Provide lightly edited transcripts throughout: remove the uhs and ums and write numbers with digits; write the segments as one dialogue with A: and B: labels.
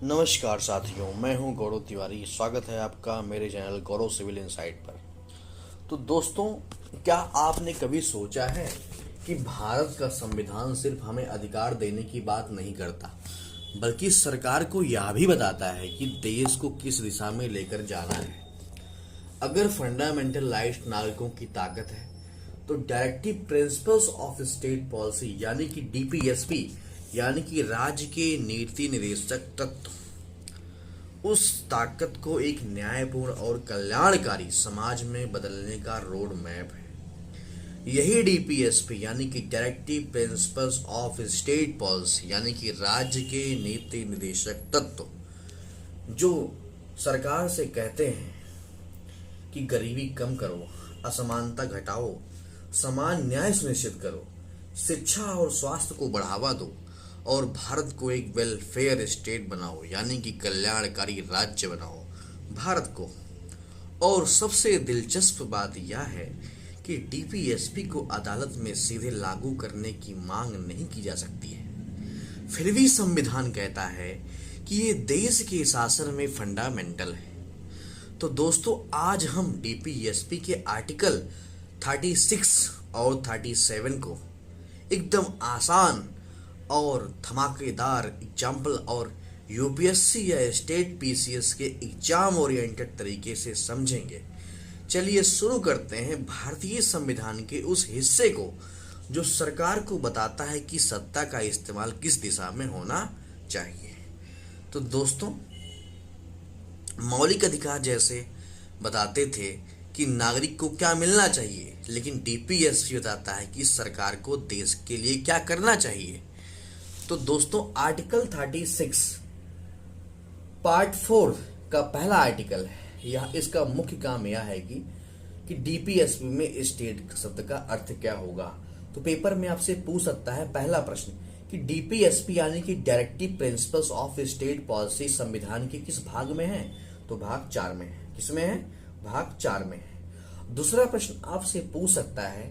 A: नमस्कार साथियों, मैं हूं गौरव तिवारी। स्वागत है आपका मेरे चैनल गौरव सिविल इनसाइट पर। तो दोस्तों, क्या आपने कभी सोचा है कि भारत का संविधान सिर्फ हमें अधिकार देने की बात नहीं करता, बल्कि सरकार को यह भी बताता है कि देश को किस दिशा में लेकर जाना है। अगर फंडामेंटल राइट्स नागरिकों की ताकत है, तो directive principles of state policy यानी कि डीपीएसपी यानी कि राज्य के नीति निर्देशक तत्व उस ताकत को एक न्यायपूर्ण और कल्याणकारी समाज में बदलने का रोड मैप है। यही डीपीएसपी यानी कि directive principles of state policy यानी कि राज्य के नीति निर्देशक तत्व जो सरकार से कहते हैं कि गरीबी कम करो, असमानता घटाओ, समान न्याय सुनिश्चित करो, शिक्षा और स्वास्थ्य को बढ़ावा दो और भारत को एक वेलफेयर स्टेट बनाओ यानी कि कल्याणकारी राज्य बनाओ भारत को। और सबसे दिलचस्प बात यह है कि डीपीएसपी को अदालत में सीधे लागू करने की मांग नहीं की जा सकती है, फिर भी संविधान कहता है कि ये देश के शासन में फंडामेंटल है। तो दोस्तों, आज हम डीपीएसपी के आर्टिकल 36 और 37 को एकदम आसान और धमाकेदार एग्जाम्पल और यूपीएससी या स्टेट पीसीएस के एग्जाम ओरिएंटेड तरीके से समझेंगे। चलिए शुरू करते हैं भारतीय संविधान के उस हिस्से को जो सरकार को बताता है कि सत्ता का इस्तेमाल किस दिशा में होना चाहिए। तो दोस्तों, मौलिक अधिकार जैसे बताते थे कि नागरिक को क्या मिलना चाहिए, लेकिन डीपीएसपी बताता है कि सरकार को देश के लिए क्या करना चाहिए। तो दोस्तों, आर्टिकल 36 पार्ट 4 का पहला आर्टिकल है। यह इसका मुख्य काम यह है कि डीपीएसपी में स्टेट शब्द का अर्थ क्या होगा। तो पेपर में आपसे पूछ सकता है पहला प्रश्न कि डीपीएसपी यानी कि directive principles of state policy संविधान के किस भाग में है। तो भाग 4 में है। किसमें है? भाग 4 में है। दूसरा प्रश्न आपसे पूछ सकता है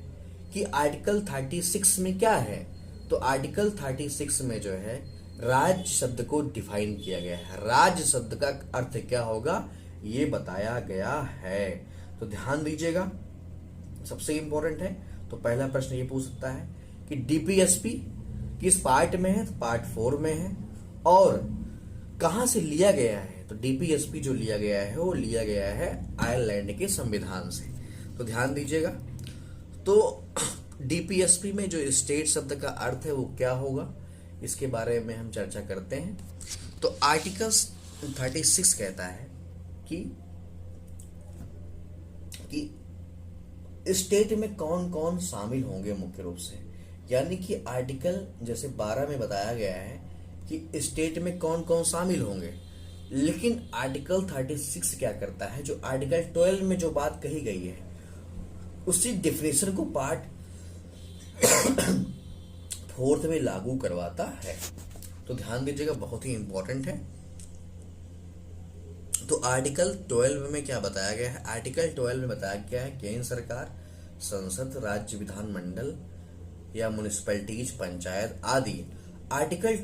A: कि आर्टिकल 36 में क्या है। तो आर्टिकल 36 में जो है राज्य शब्द को डिफाइन किया गया है। राज्य शब्द का अर्थ क्या होगा ये बताया गया है। तो ध्यान दीजिएगा, सबसे इंपॉर्टेंट है। तो पहला प्रश्न ये पूछ सकता है कि डीपीएसपी किस पार्ट में है। तो पार्ट 4 में है। और कहां से लिया गया है। तो डीपीएसपी जो लिया गया है वो लिया गया है आयरलैंड के संविधान से। तो ध्यान दीजिएगा। तो डीपीएसपी में जो स्टेट शब्द का अर्थ है वो क्या होगा, इसके बारे में हम चर्चा करते हैं। तो आर्टिकल 36 कहता है कि स्टेट में कौन कौन शामिल होंगे मुख्य रूप से। यानी कि आर्टिकल जैसे 12 में बताया गया है कि स्टेट में कौन कौन शामिल होंगे, लेकिन आर्टिकल 36 क्या करता है, जो आर्टिकल 12 में जो बात कही गई है उसी डिफिनेशन को पार्ट 4 में लागू करवाता है। तो ध्यान दीजिएगा, बहुत ही इंपॉर्टेंट है। तो आर्टिकल 12 में क्या बताया गया है। आर्टिकल 12 में बताया गया है केंद्र सरकार, संसद, राज्य विधानमंडल या म्युनिसिपैलिटीज, पंचायत आदि आर्टिकल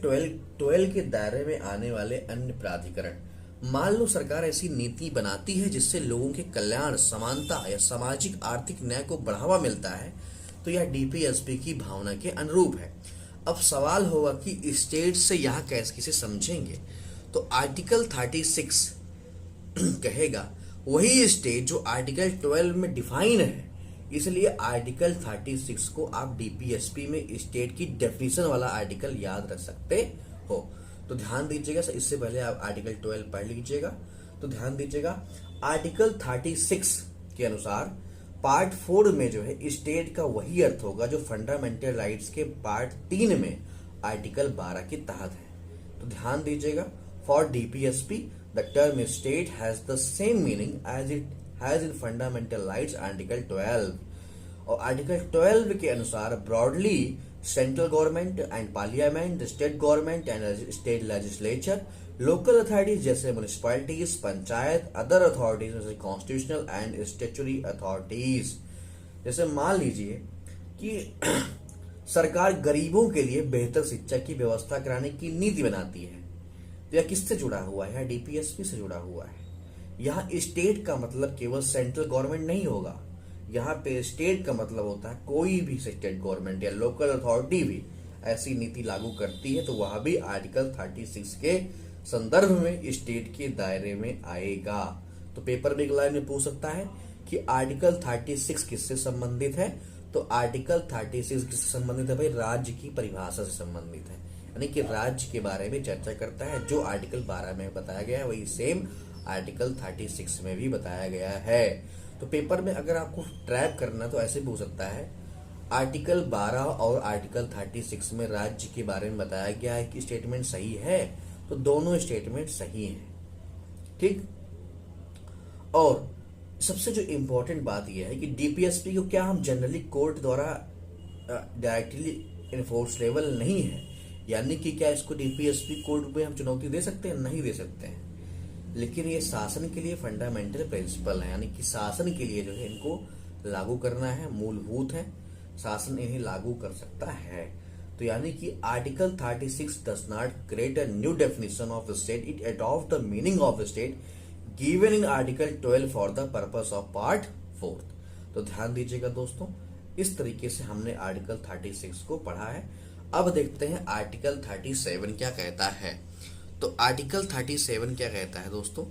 A: 12 के दायरे में आने वाले अन्य प्राधिकरण। मान लो सरकार ऐसी नीति बनाती है जिससे लोगों के कल्याण, समानता या सामाजिक आर्थिक न्याय को बढ़ावा मिलता है, तो यह डीपीएसपी की भावना के अनुरूप है। अब सवाल होगा कि स्टेट से यह कैसे समझेंगे। तो आर्टिकल 36 कहेगा वही स्टेट जो आर्टिकल 12 में डिफाइन है, इसलिए आर्टिकल 36 को आप डीपीएसपी में स्टेट की डेफिनेशन वाला आर्टिकल याद रख सकते हो। तो ध्यान दीजिएगा, इससे पहले आप आर्टिकल 12 पढ़ लीजिएगा। तो ध्यान दीजिएगा, आर्टिकल 36 के अनुसार पार्ट 4 में जो है स्टेट का वही अर्थ होगा जो फंडामेंटल राइट्स के पार्ट 3 में आर्टिकल 12 के तहत है। तो ध्यान दीजिएगा, for DPSP the term state has the same meaning as it has in fundamental rights article 12। और आर्टिकल 12 के अनुसार broadly central government and parliament, state government and state legislature, local authorities जैसे म्युनिसिपैलिटीज, पंचायत, अदर अथॉरिटीज जैसे constitutional and statutory authorities. जैसे मान लीजिए कि सरकार गरीबों के लिए बेहतर शिक्षा की व्यवस्था कराने की नीति बनाती है, तो यह किससे जुड़ा हुआ है? डीपीएसपी से जुड़ा हुआ है। यहाँ स्टेट का मतलब केवल सेंट्रल गवर्नमेंट नहीं होगा, यहाँ पे स्टेट का मतलब होता है कोई भी स्टेट गवर्नमेंट या लोकल अथॉरिटी भी ऐसी नीति लागू करती है तो वह भी आर्टिकल 36 के संदर्भ में स्टेट के दायरे में आएगा। तो पेपर में एक लाइन में पूछ सकता है कि आर्टिकल 36 किससे संबंधित है? तो आर्टिकल 36 किससे संबंधित है भाई? राज्य की परिभाषा से संबंधित है, यानी कि राज्य के बारे में चर्चा करता है। जो आर्टिकल 12 में बताया गया है वही सेम आर्टिकल 36 में भी बताया गया है। तो पेपर में अगर आपको ट्रैप करना तो ऐसे पूछ सकता है, आर्टिकल 12 और आर्टिकल 36 में राज्य के बारे में बताया गया है कि स्टेटमेंट सही है? तो दोनों स्टेटमेंट सही हैं, ठीक। और सबसे जो इंपॉर्टेंट बात यह है कि डीपीएसपी को क्या हम जनरली कोर्ट द्वारा डायरेक्टली इन्फोर्सेबल नहीं है, यानी कि क्या इसको डीपीएसपी कोर्ट में हम चुनौती दे सकते हैं? नहीं दे सकते हैं। लेकिन ये शासन के लिए फंडामेंटल प्रिंसिपल है, यानी कि शासन के लिए जो है इनको लागू करना है, मूलभूत है, शासन इन्हें लागू कर सकता है। तो यानी कि article 36 does not create a new definition of state, it adopt the meaning of state given in article 12 for the purpose of part 4। तो ध्यान दीजिएगा दोस्तों, इस तरीके से हमने आर्टिकल 36 को पढ़ा है। अब देखते हैं आर्टिकल 37 क्या कहता है। तो आर्टिकल 37 क्या कहता है दोस्तों?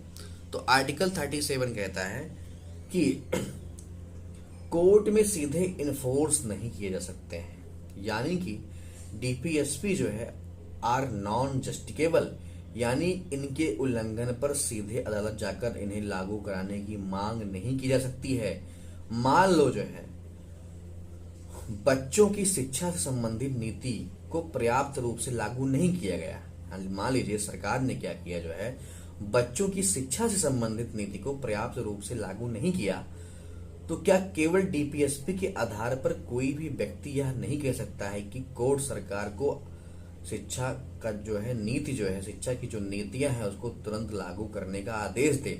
A: तो आर्टिकल 37 कहता है कि कोर्ट में सीधे इन्फोर्स नहीं किए जा सकते हैं, यानी कि डीपीएसपी जो है आर नॉन जस्टिकेबल, यानी इनके उल्लंघन पर सीधे अदालत जाकर इन्हें लागू कराने की मांग नहीं की जा सकती है। मान लो जो है बच्चों की शिक्षा से संबंधित नीति को पर्याप्त रूप से लागू नहीं किया गया, मान लीजिए सरकार ने क्या किया जो है बच्चों की शिक्षा से संबंधित नीति को पर्याप्त रूप से लागू नहीं किया, तो क्या केवल डीपीएसपी के आधार पर कोई भी व्यक्ति यह नहीं कह सकता है कि कोर्ट सरकार को शिक्षा का जो है नीति जो है शिक्षा की जो नीतियां हैं उसको तुरंत लागू करने का आदेश दे?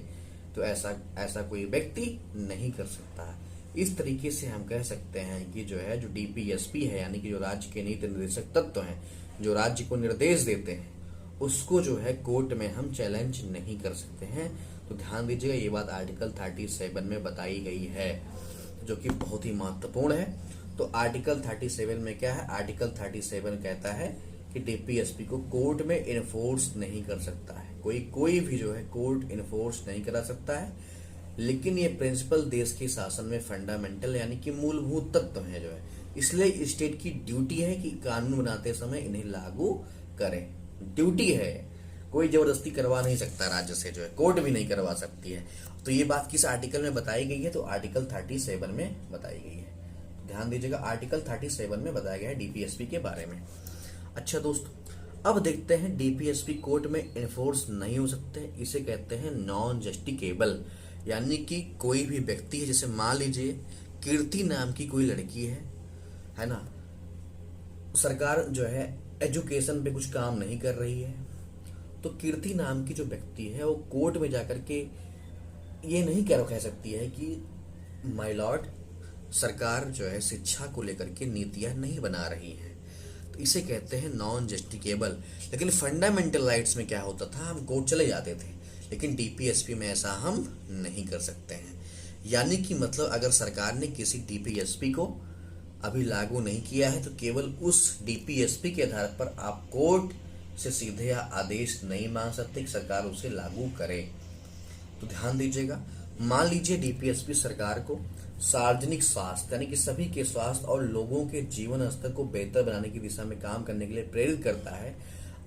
A: तो ऐसा कोई व्यक्ति नहीं कर सकता है। इस तरीके से हम कह सकते हैं कि जो है जो डीपीएसपी है, यानी कि जो राज्य के नीति निर्देशक तत्व हैं जो राज्य को निर्देश देते हैं, उसको जो है कोर्ट में हम चैलेंज नहीं कर सकते हैं। तो ध्यान दीजिएगा, ये बात आर्टिकल 37 में बताई गई है, जो कि बहुत ही महत्वपूर्ण है। तो आर्टिकल 37 में क्या है? आर्टिकल 37 कहता है कि डीपीएसपी को कोर्ट में इन्फोर्स नहीं कर सकता है, कोई भी जो है कोर्ट इन्फोर्स नहीं करा सकता है। लेकिन ये प्रिंसिपल देश के शासन में फंडामेंटल यानी कि मूलभूत तत्व है जो है, इसलिए स्टेट की ड्यूटी है कि कानून बनाते समय इन्हें लागू करें। ड्यूटी है, कोई जबरदस्ती करवा नहीं सकता राज्य से, जो है कोर्ट भी नहीं करवा सकती है। तो ये बात किस आर्टिकल में बताई गई है? तो आर्टिकल 37 में बताई गई है। ध्यान दीजिएगा, आर्टिकल 37 में बताया गया है डीपीएसपी के बारे में। अच्छा दोस्तों, अब देखते हैं डीपीएसपी कोर्ट में इन्फोर्स नहीं हो सकते, इसे कहते हैं नॉन जस्टिकेबल, यानी कि कोई भी व्यक्ति है, जैसे मान लीजिए कीर्ति नाम की कोई लड़की है ना, सरकार जो है एजुकेशन पे कुछ काम नहीं कर रही है, तो कीर्ति नाम की जो व्यक्ति है वो कोर्ट में जाकर के ये नहीं कह सकती है कि माय लॉर्ड सरकार जो है शिक्षा को लेकर के नीतियां नहीं बना रही है, तो इसे कहते हैं नॉन जस्टिकेबल। लेकिन फंडामेंटल राइट्स में क्या होता था, हम कोर्ट चले जाते थे, लेकिन डीपीएसपी में ऐसा हम नहीं कर सकते हैं। यानी कि मतलब अगर सरकार ने किसी डीपीएसपी को अभी लागू नहीं किया है तो केवल उस डीपीएसपी के आधार पर आप कोर्ट से सीधे आदेश नहीं मांग सकते कि सरकार उसे लागू करे। तो ध्यान दीजिएगा, मान लीजिए डीपीएसपी सरकार को सार्वजनिक स्वास्थ्य यानी कि सभी के स्वास्थ्य और लोगों के जीवन स्तर को बेहतर बनाने की दिशा में काम करने के लिए प्रेरित करता है।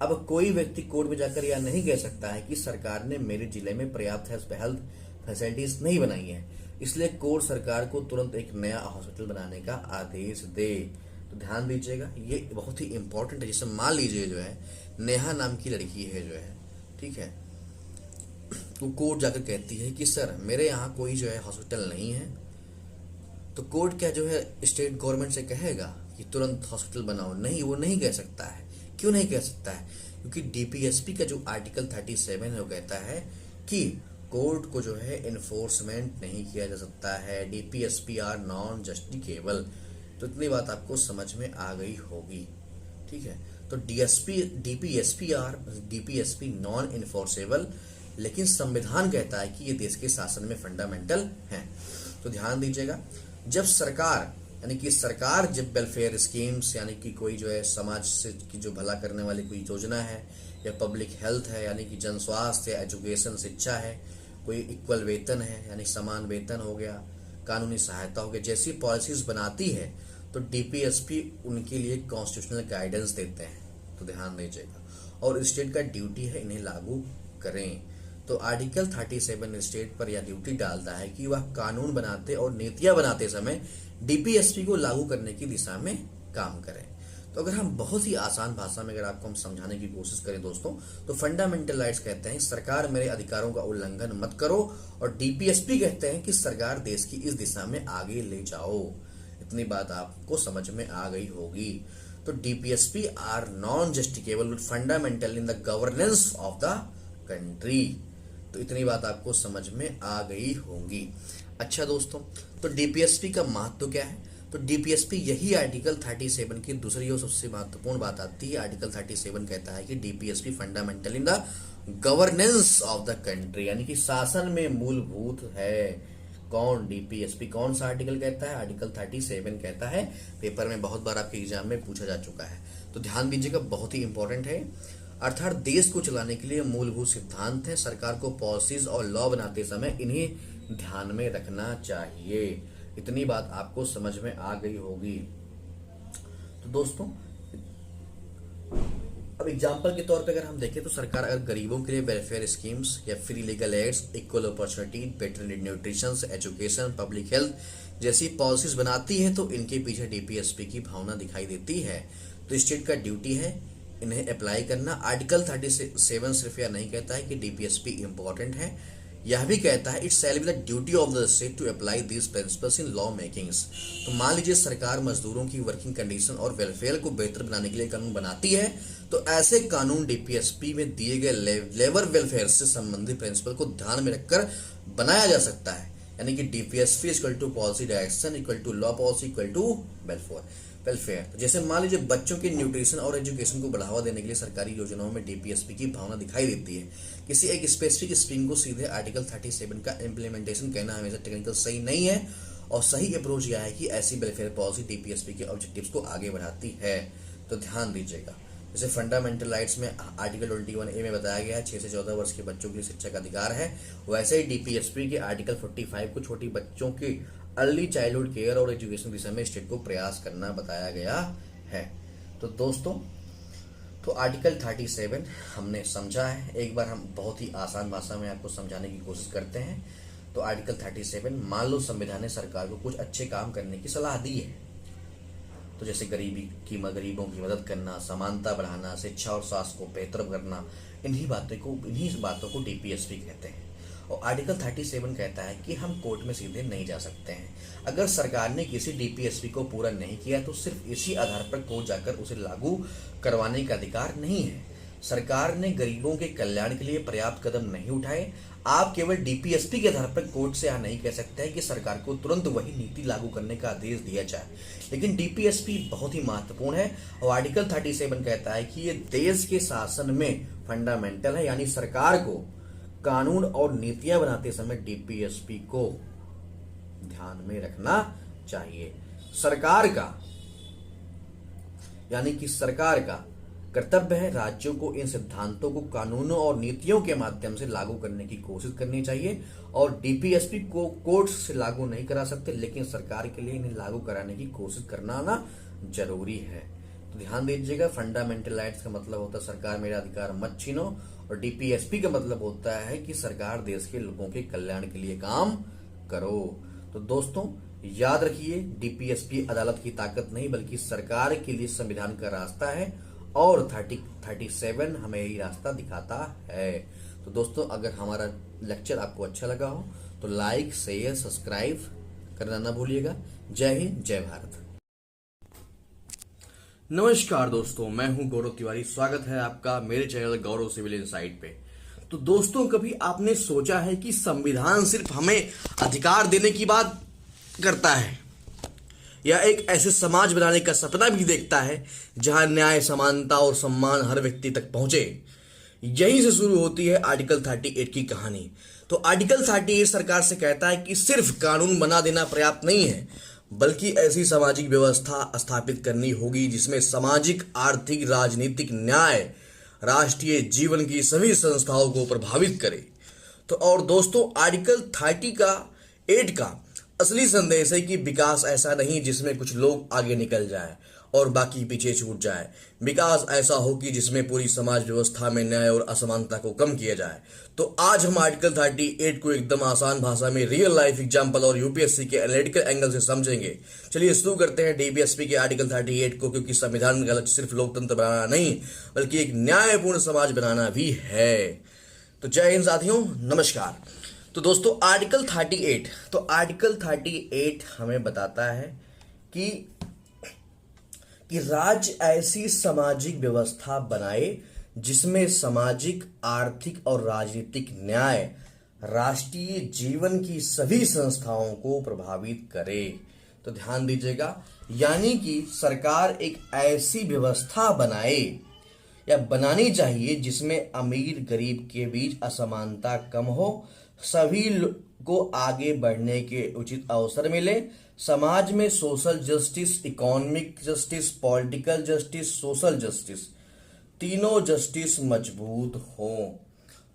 A: अब कोई व्यक्ति कोर्ट में जाकर यह नहीं कह सकता है कि सरकार ने मेरे जिले में पर्याप्त हेल्थ फैसिलिटीज नहीं बनाई है, इसलिए कोर्ट सरकार को तुरंत एक नया हॉस्पिटल बनाने का आदेश दे। तो ध्यान दीजिएगा, ये बहुत ही इंपॉर्टेंट है। जैसे मान लीजिए जो है नेहा नाम की लड़की है जो है, ठीक है, वो कोर्ट जाकर कहती है कि सर मेरे यहाँ कोई जो है हॉस्पिटल नहीं है, तो कोर्ट क्या जो है स्टेट गवर्नमेंट से कहेगा कि तुरंत हॉस्पिटल बनाओ? नहीं, वो नहीं कह सकता है। क्यों नहीं कह सकता है? क्योंकि डीपीएसपी का जो आर्टिकल 37 है वो कहता है कि कोर्ट को जो है इन्फोर्समेंट नहीं किया जा सकता है, डीपीएसपी आर नॉन जस्टिकेबल। तो इतनी बात आपको समझ में आ गई होगी, ठीक है। तो डीपीएसपी नॉन इन्फोर्सेबल, लेकिन संविधान कहता है कि ये देश के शासन में फंडामेंटल हैं। तो ध्यान दीजिएगा, जब सरकार यानी कि सरकार जब वेलफेयर स्कीम्स यानी कि कोई जो है समाज से की जो भला करने वाली कोई योजना है, या पब्लिक हेल्थ है यानी कि जन स्वास्थ्य या एजुकेशन शिक्षा है, कोई इक्वल वेतन है यानी समान वेतन हो गया, कानूनी सहायता हो गया, जैसी पॉलिसीज बनाती है तो डीपीएसपी उनके लिए कॉन्स्टिट्यूशनल गाइडेंस देते हैं। तो ध्यान दीजिएगा, और स्टेट का ड्यूटी है इन्हें लागू करें। तो आर्टिकल 37 स्टेट पर यह ड्यूटी डालता है कि वह कानून बनाते और नीतियां बनाते समय डीपीएसपी को लागू करने की दिशा में काम करें। तो अगर हम बहुत ही आसान भाषा में अगर आपको हम समझाने की कोशिश करें दोस्तों, तो फंडामेंटल राइट्स कहते हैं सरकार मेरे अधिकारों का उल्लंघन मत करो, और डीपीएसपी कहते हैं कि सरकार देश की इस दिशा में आगे ले जाओ। इतनी बात आपको समझ में आ गई होगी। तो DPSP are non justifiable fundamental in the governance of the country. तो इतनी बात आपको समझ में आ गई होगी। अच्छा दोस्तों, तो डीपीएसपी का महत्व क्या है? तो डीपीएसपी यही आर्टिकल 37 की दूसरी और सबसे महत्वपूर्ण बात आती है। आर्टिकल 37 कहता है कि DPSP fundamental in the governance of the country, यानी कि शासन में मूलभूत है। कौन? डीपीएसपी। कौन सा आर्टिकल कहता है? आर्टिकल 37 कहता है। पेपर में बहुत बार आपके एग्जाम में पूछा जा चुका है, तो ध्यान दीजिएगा, बहुत ही इंपॉर्टेंट है। अर्थात देश को चलाने के लिए मूलभूत सिद्धांत है, सरकार को पॉलिसीज और लॉ बनाते समय इन्हें ध्यान में रखना चाहिए। इतनी बात आपको समझ में आ गई होगी। तो दोस्तों, अब एग्जाम्पल के तौर पे अगर हम देखें तो सरकार अगर गरीबों के लिए वेलफेयर स्कीम्स या free legal aids, equal opportunity, better nutrition, education, public health जैसी पॉलिसीज बनाती है तो इनके पीछे डीपीएसपी की भावना दिखाई देती है। तो स्टेट का ड्यूटी है इन्हें अप्लाई करना। आर्टिकल 37 सिर्फ यह नहीं कहता है कि डीपीएसपी इंपॉर्टेंट है, यह भी कहता है it's shall be the duty of the state to apply these principles in law makings. तो मान लीजिए सरकार मजदूरों की वर्किंग कंडीशन और वेलफेयर को बेहतर बनाने के लिए कानून बनाती है, तो ऐसे कानून डीपीएसपी में दिए गए लेबर वेलफेयर से संबंधित प्रिंसिपल को ध्यान में रखकर बनाया जा सकता है। यानी कि DPSP equal to policy direction equal to law policy equal to welfare. जैसे मान लीजिए बच्चों के न्यूट्रिशन और एजुकेशन को बढ़ावा देने के लिए सरकारी योजनाओं में डीपीएसपी की भावना दिखाई देती है। किसी एक स्पेसिफिक स्कीम को सीधे आर्टिकल 37 का इम्प्लीमेंटेशन कहना हमेशा टेक्निकल सही नहीं है, और सही अप्रोच यह है कि ऐसी वेलफेयर पॉलिसी डीपीएसपी के ऑब्जेक्टिव्स को आगे बढ़ाती है। तो ध्यान दीजिएगा, जैसे फंडामेंटल राइट्स में आर्टिकल 21A में बताया गया है 6 से 14 वर्ष के बच्चों के लिए शिक्षा का अधिकार है, वैसे ही डीपीएसपी के आर्टिकल 45 को छोटी बच्चों की अर्ली चाइल्डहुड केयर और एजुकेशन दिशा में स्टेट को प्रयास करना बताया गया है। तो दोस्तों, तो आर्टिकल 37 हमने समझा है। एक बार हम बहुत ही आसान भाषा में आपको समझाने की कोशिश करते हैं। तो आर्टिकल 37, मान लो संविधान ने सरकार को कुछ अच्छे काम करने की सलाह दी है, तो जैसे गरीबों की मदद करना, समानता बढ़ाना, शिक्षा और स्वास्थ्य को बेहतर करना, इन्हीं बातों को डीपीएसपी कहते हैं। और आर्टिकल 37 कहता है कि हम कोर्ट में सीधे नहीं जा सकते हैं। अगर सरकार ने किसी डीपीएसपी को पूरा नहीं किया तो सिर्फ इसी आधार पर कोर्ट जाकर उसे लागू करवाने का अधिकार नहीं है। सरकार ने गरीबों के कल्याण के लिए पर्याप्त कदम नहीं उठाए। आप केवल डीपीएसपी के आधार पर कोर्ट से यह नहीं कह सकते हैं कि सरकार को तुरंत वही नीति लागू करने का आदेश दिया जाए। लेकिन डीपीएसपी बहुत ही महत्वपूर्ण है, और आर्टिकल 37 कहता है कि ये देश के शासन में फंडामेंटल है, यानी सरकार को कानून और नीतियां बनाते समय डीपीएसपी को ध्यान में रखना चाहिए। सरकार का यानी कि सरकार का कर्तव्य है राज्यों को इन सिद्धांतों को कानूनों और नीतियों के माध्यम से लागू करने की कोशिश करनी चाहिए, और डीपीएसपी को कोर्ट से लागू नहीं करा सकते, लेकिन सरकार के लिए इन्हें लागू कराने की कोशिश करना ना जरूरी है। तो ध्यान दीजिएगा, फंडामेंटल राइट्स का मतलब होता है सरकार मेरा अधिकार मत छीनो, और डीपीएसपी का मतलब होता है कि सरकार देश के लोगों के कल्याण के लिए काम करो। तो दोस्तों याद रखिए, डीपीएसपी अदालत की ताकत नहीं बल्कि सरकार के लिए संविधान का रास्ता है, और 37 हमें यही रास्ता दिखाता है। तो दोस्तों, अगर हमारा लेक्चर आपको अच्छा लगा हो तो लाइक, शेयर, सब्सक्राइब करना ना भूलिएगा। जय हिंद, जय भारत। नमस्कार दोस्तों, मैं हूं गौरव तिवारी। स्वागत है आपका मेरे चैनल गौरव सिविल इनसाइट पे। तो दोस्तों, कभी आपने सोचा है कि संविधान सिर्फ हमें अधिकार देने की बात करता है, या एक ऐसे समाज बनाने का सपना भी देखता है जहां न्याय, समानता और सम्मान हर व्यक्ति तक पहुंचे। यहीं से शुरू होती है आर्टिकल 38 की कहानी। तो आर्टिकल 38 सरकार से कहता है कि सिर्फ कानून बना देना पर्याप्त नहीं है, बल्कि ऐसी सामाजिक व्यवस्था स्थापित करनी होगी जिसमें सामाजिक, आर्थिक, राजनीतिक न्याय राष्ट्रीय जीवन की सभी संस्थाओं को प्रभावित करे। तो और दोस्तों, आर्टिकल 38 का असली संदेश है कि विकास ऐसा नहीं जिसमें कुछ लोग आगे निकल जाएं और बाकी पीछे छूट जाए। विकास ऐसा हो कि जिसमें पूरी समाज व्यवस्था में न्याय और असमानता को कम किया जाए। तो आज हम आर्टिकल 38 को एकदम आसान भाषा में रियल लाइफ एग्जांपल और यूपीएससी के एनालिटिकल एंगल से समझेंगे। चलिए शुरू करते हैं डीबीएसपी के आर्टिकल 38 को, क्योंकि संविधान का लक्ष्य सिर्फ लोकतंत्र बनाना नहीं बल्कि एक न्यायपूर्ण समाज बनाना भी है। तो जय हिंद साथियों, नमस्कार। तो दोस्तों, आर्टिकल 38 हमें बताता है कि राज्य ऐसी सामाजिक व्यवस्था बनाए जिसमें सामाजिक, आर्थिक और राजनीतिक न्याय राष्ट्रीय जीवन की सभी संस्थाओं को प्रभावित करे। तो ध्यान दीजिएगा, यानी कि सरकार एक ऐसी व्यवस्था बनाए या बनानी चाहिए जिसमें अमीर गरीब के बीच असमानता कम हो, सभी को आगे बढ़ने के उचित अवसर मिले, समाज में social justice, economic justice, political justice, social justice, तीनों जस्टिस मजबूत हो।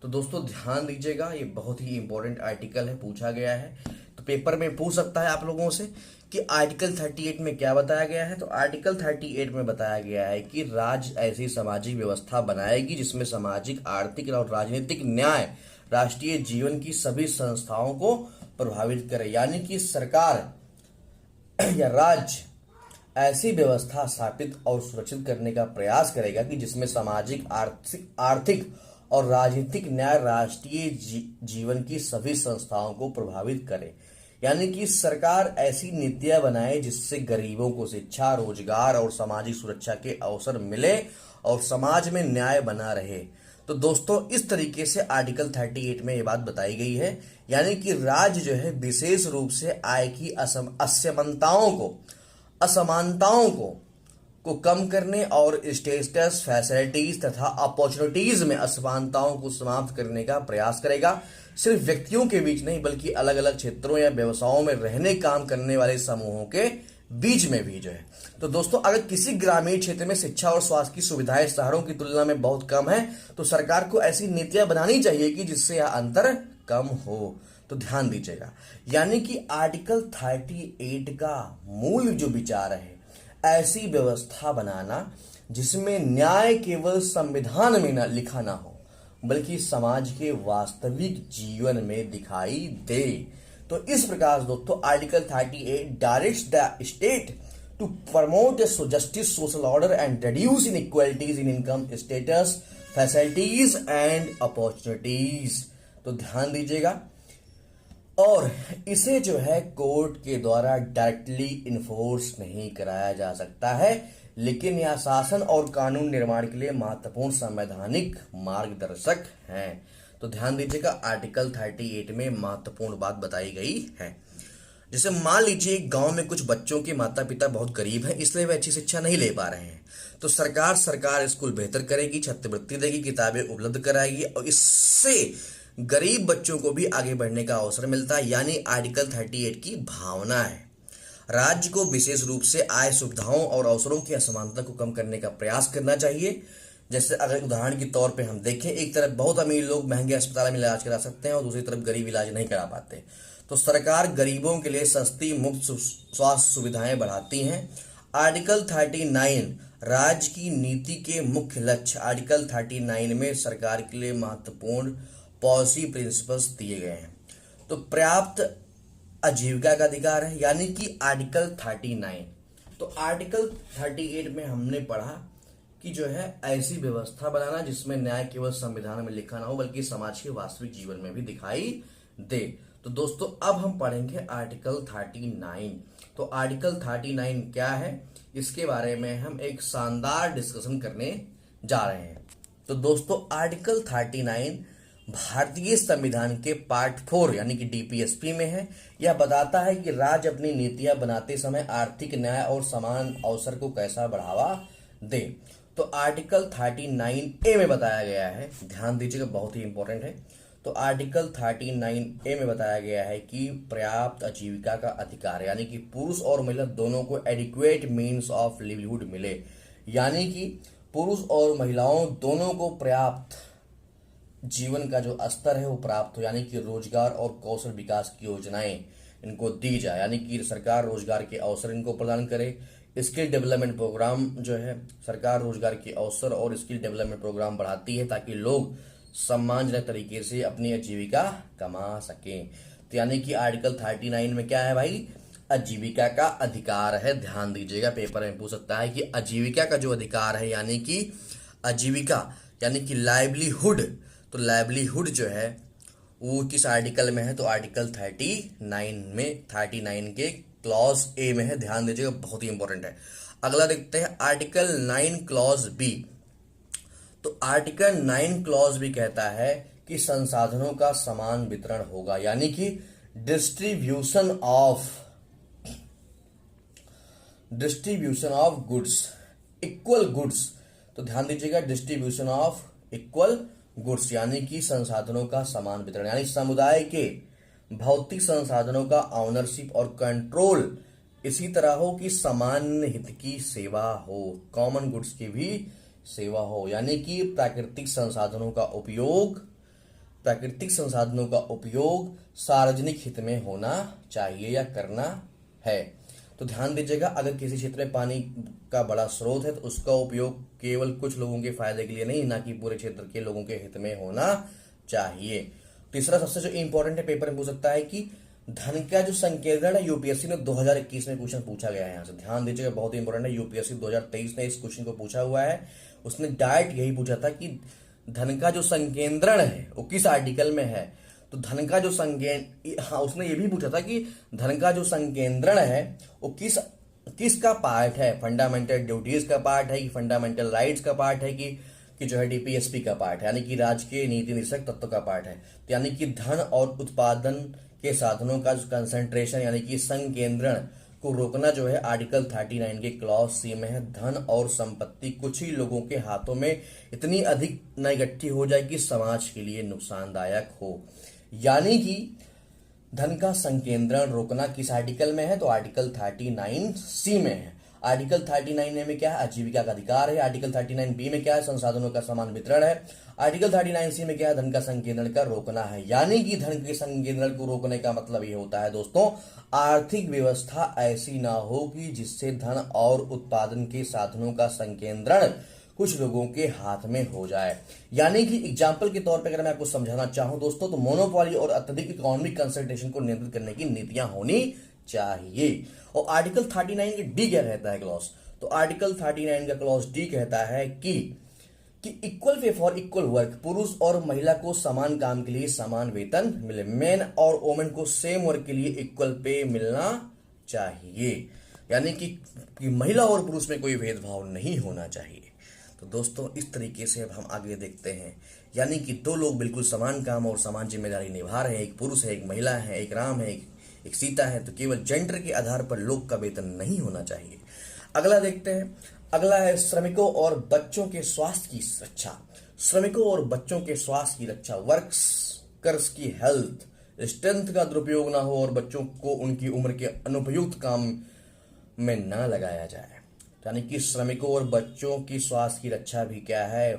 A: तो दोस्तों ध्यान दीजिएगा, ये बहुत ही इंपॉर्टेंट आर्टिकल है, पूछा गया है। तो पेपर में पूछ सकता है आप लोगों से कि आर्टिकल 38 में क्या बताया गया है। तो आर्टिकल 38 में बताया गया है कि राज्य ऐसी सामाजिक व्यवस्था बनाएगी जिसमें सामाजिक, आर्थिक और राजनीतिक न्याय राष्ट्रीय जीवन की सभी संस्थाओं को प्रभावित करे। यानी कि सरकार या राज्य ऐसी व्यवस्था स्थापित और सुरक्षित करने का प्रयास करेगा कि जिसमें सामाजिक, आर्थिक और राजनीतिक न्याय राष्ट्रीय जीवन की सभी संस्थाओं को प्रभावित करे। यानी कि सरकार ऐसी नीतियां बनाए जिससे गरीबों को शिक्षा, रोजगार और सामाजिक सुरक्षा के अवसर मिले और समाज में न्याय बना रहे। तो दोस्तों, इस तरीके से आर्टिकल 38 में ये बात बताई गई है। यानी कि राज्य जो है विशेष रूप से आय की असमानताओं को कम करने और स्टेटस, फैसिलिटीज तथा अपॉर्चुनिटीज में असमानताओं को समाप्त करने का प्रयास करेगा। सिर्फ व्यक्तियों के बीच नहीं बल्कि अलग अलग क्षेत्रों या व्यवसायों में रहने काम करने वाले समूहों के बीच में भी जो है। तो दोस्तों, अगर किसी ग्रामीण क्षेत्र में शिक्षा और स्वास्थ्य की सुविधाएं शहरों की तुलना में बहुत कम है तो सरकार को ऐसी नीतियां बनानी चाहिए कि जिससे यह अंतर कम हो। तो ध्यान दीजिएगा, यानी कि आर्टिकल 38 का मूल जो विचार है, ऐसी व्यवस्था बनाना जिसमें न्याय केवल संविधान में लिखा ना हो बल्कि समाज के वास्तविक जीवन में दिखाई दे। तो इस प्रकार दोस्तों, article 38 directs the state to promote justice, social order and reduce inequalities in income, status, facilities and opportunities. तो ध्यान दीजिएगा, और इसे जो है कोर्ट के द्वारा डायरेक्टली इन्फोर्स नहीं कराया जा सकता है, लेकिन यह शासन और कानून निर्माण के लिए महत्वपूर्ण संवैधानिक मार्गदर्शक हैं। तो ध्यान दीजिएगा, आर्टिकल 38 में महत्वपूर्ण बात बताई गई है। जैसे मान लीजिए गांव में कुछ बच्चों के माता पिता बहुत गरीब हैं, इसलिए वे अच्छी शिक्षा नहीं ले पा रहे हैं। तो सरकार स्कूल बेहतर करेगी, छात्रवृत्ति देगी, किताबें उपलब्ध कराएगी और इससे गरीब बच्चों को भी आगे बढ़ने का अवसर मिलता है। यानी आर्टिकल 38 की भावना है। राज्य को विशेष रूप से आय, सुविधाओं और अवसरों की असमानता को कम करने का प्रयास करना चाहिए। जैसे अगर उदाहरण के तौर पे हम देखें, एक तरफ बहुत अमीर लोग महंगे अस्पताल में इलाज करा सकते हैं और दूसरी तरफ गरीब इलाज नहीं करा पाते। तो सरकार गरीबों के लिए सस्ती मुफ्त स्वास्थ्य सुविधाएं बढ़ाती हैं। आर्टिकल 39 राज्य की नीति के मुख्य लक्ष्य। आर्टिकल 39 में सरकार के लिए महत्वपूर्ण पॉलिसी प्रिंसिपल्स दिए गए हैं। तो पर्याप्त आजीविका का अधिकार है, यानी कि आर्टिकल 39। तो आर्टिकल 38 में हमने पढ़ा कि जो है ऐसी व्यवस्था बनाना जिसमें न्याय केवल संविधान में लिखा ना हो बल्कि समाज के वास्तविक जीवन में भी दिखाई दे। तो दोस्तों, अब हम पढ़ेंगे आर्टिकल 39। तो आर्टिकल 39 क्या है, इसके बारे में हम एक शानदार डिस्कशन करने जा रहे हैं। तो दोस्तों, आर्टिकल 39 भारतीय संविधान के पार्ट 4 यानी कि डीपीएसपी में है। यह बताता है कि राज्य अपनी नीतियां बनाते समय आर्थिक न्याय और समान अवसर को कैसा बढ़ावा दे। तो आर्टिकल 39A में बताया गया है, ध्यान दीजिएगा, बहुत ही इंपॉर्टेंट है। तो आर्टिकल 39A में बताया गया है कि पर्याप्त आजीविका का अधिकार, यानी कि पुरुष और महिला दोनों को एडिक्वेट मीन्स ऑफ लिवलीहुड मिले, यानी कि पुरुष और महिलाओं दोनों को पर्याप्त जीवन का जो स्तर है वो प्राप्त हो, यानी कि रोजगार और कौशल विकास की योजनाएं इनको दी जाए, यानी कि सरकार रोजगार के अवसर इनको प्रदान करे। स्किल डेवलपमेंट प्रोग्राम जो है, सरकार रोजगार के अवसर और स्किल डेवलपमेंट प्रोग्राम बढ़ाती है ताकि लोग सम्मानजनक तरीके से अपनी आजीविका कमा सकें। तो यानी कि आर्टिकल 39 में क्या है भाई, आजीविका का अधिकार है। ध्यान दीजिएगा, पेपर में पूछ सकता है कि आजीविका का जो अधिकार है, यानी कि आजीविका यानी कि लाइवलीहुड, तो लाइवलीहुड जो है वो किस आर्टिकल में है, तो आर्टिकल 39 में, 39 के क्लॉज ए में है। ध्यान दीजिएगा, बहुत ही इंपॉर्टेंट है। अगला देखते हैं आर्टिकल 9 क्लॉज बी। तो आर्टिकल 9 क्लॉज बी कहता है कि संसाधनों का समान वितरण होगा, यानी कि distribution of goods, equal goods. तो ध्यान दीजिएगा, डिस्ट्रीब्यूशन ऑफ इक्वल गुड्स यानी कि संसाधनों का समान वितरण, यानी समुदाय के भौतिक संसाधनों का ऑनरशिप और कंट्रोल इसी तरह हो कि सामान्य हित की सेवा हो, कॉमन गुड्स की भी सेवा हो, यानी कि प्राकृतिक संसाधनों का उपयोग सार्वजनिक हित में होना चाहिए या करना है। तो ध्यान दीजिएगा, अगर किसी क्षेत्र में पानी का बड़ा स्रोत है तो उसका उपयोग केवल कुछ लोगों के फायदे के लिए नहीं, ना कि पूरे क्षेत्र के लोगों के हित में होना चाहिए। तीसरा सबसे जो इंपॉर्टेंट है, पेपर में पूछ सकता है कि धन का जो संकेंद्रण है, यूपीएससी ने 2021 में क्वेश्चन पूछा गया है यहाँ से, ध्यान दीजिएगा, बहुत ही इंपॉर्टेंट है। यूपीएससी 2023 ने इस क्वेश्चन को पूछा हुआ है। उसने डायरेक्ट यही पूछा था कि धन का जो संकेंद्रण है वो किस आर्टिकल में है। तो धन का जो उसने ये भी पूछा था कि धन का जो संकेंद्रण है वो किसका पार्ट है, फंडामेंटल ड्यूटीज का पार्ट है कि फंडामेंटल राइट्स का पार्ट है कि जो है डीपीएसपी का पार्ट है, यानी कि राज्य के नीति निषेध तत्व का पार्ट है। तो यानी कि धन और उत्पादन के साधनों का जो कंसंट्रेशन यानी कि संकेंद्रण को रोकना जो है आर्टिकल 39 के क्लॉज सी में है। धन और संपत्ति कुछ ही लोगों के हाथों में इतनी अधिक न इकट्ठी हो जाए कि समाज के लिए नुकसानदायक हो, यानी कि धन का संकेंद्रण रोकना किस आर्टिकल में है, तो आर्टिकल 39C में है। आर्टिकल 39A में क्या है, आजीविका का अधिकार है। आर्टिकल 39B में क्या है, संसाधनों का समान वितरण है। आर्टिकल 39C में क्या है, धन का संकेंद्रण का रोकना है। यानी कि धन के संकेंद्रण को रोकने का मतलब ये होता है दोस्तों, आर्थिक व्यवस्था ऐसी ना हो कि जिससे धन और उत्पादन के साधनों का संकेंद्रण कुछ लोगों के हाथ में हो जाए। यानी कि एग्जाम्पल के तौर पे अगर मैं आपको समझाना चाहूं दोस्तों, तो मोनोपोली और अत्यधिक इकोनॉमिक कंसंट्रेशन को नियंत्रित करने की नीतियां होनी चाहिए। और आर्टिकल 39 के डी क्या कहता है क्लॉज, तो आर्टिकल 39 का क्लॉज डी कहता है कि equal pay for equal work, पुरुष और महिला को समान काम के लिए समान वेतन मिले। मेन और वोमेन को सेम वर्क के लिए इक्वल पे मिलना चाहिए, यानी कि महिला और पुरुष में कोई भेदभाव नहीं होना चाहिए। तो दोस्तों इस तरीके से अब हम आगे देखते हैं, यानी कि दो लोग बिल्कुल समान काम और समान जिम्मेदारी निभा रहे हैं, एक पुरुष है, एक महिला है, एक राम है, एक सीता है, तो केवल जेंडर के आधार पर लोग का वेतन नहीं होना चाहिए। अगला देखते हैं, अगला है श्रमिकों और बच्चों के स्वास्थ्य की रक्षा। श्रमिकों और बच्चों के स्वास्थ्य की रक्षा, वर्कर्स की हेल्थ स्ट्रेंथ का दुरुपयोग ना हो और बच्चों को उनकी उम्र के अनुपयुक्त काम में ना लगाया जाए। यानी कि श्रमिकों और बच्चों की स्वास्थ्य की रक्षा भी क्या है,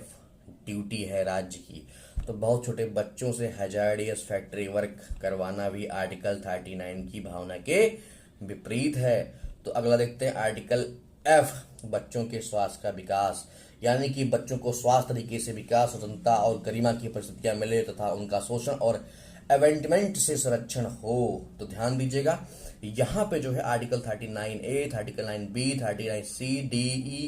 A: ड्यूटी है राज्य की। तो बहुत छोटे बच्चों से हैजार्डियस फैक्ट्री वर्क करवाना भी आर्टिकल 39 की भावना के विपरीत है। तो अगला देखते हैं आर्टिकल एफ, बच्चों के स्वास्थ्य का विकास, यानी कि बच्चों को स्वास्थ्य तरीके से विकास, स्वतंत्रता और गरिमा की परिस्थितियां मिले तथा उनका शोषण और एवेंटमेंट से संरक्षण हो। तो ध्यान दीजिएगा, यहाँ पे जो है article 39A, 39B, 39C, D, E,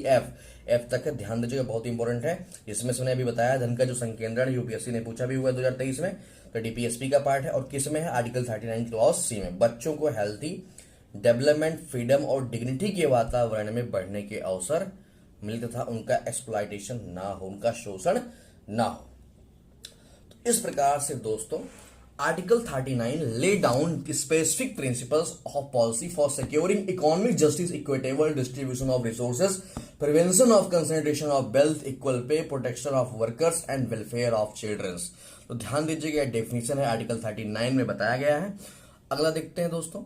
A: F तक है, ध्यान दीजिएगा, बहुत इंपॉर्टेंट है। इसमें से अभी बताया धन का जो संकेंद्रण यूपीएससी ने पूछा भी हुआ है 2023 में, तो डीपीएसपी का पार्ट है। और किस में है, आर्टिकल 39 क्लॉज सी में, बच्चों को हेल्थी डेवलपमेंट, फ्रीडम और डिग्निटी के वातावरण में बढ़ने के अवसर मिले तथा उनका एक्सप्लॉयटेशन ना हो, उनका शोषण ना हो। तो इस प्रकार से दोस्तों article 39 lay down specific principles of policy for securing economic justice, equitable distribution of resources, prevention of concentration of wealth, equal pay, protection of workers and welfare of childrens. तो ध्यान दीजिएगा, डेफिनेशन है आर्टिकल 39 में बताया गया है। अगला देखते हैं दोस्तों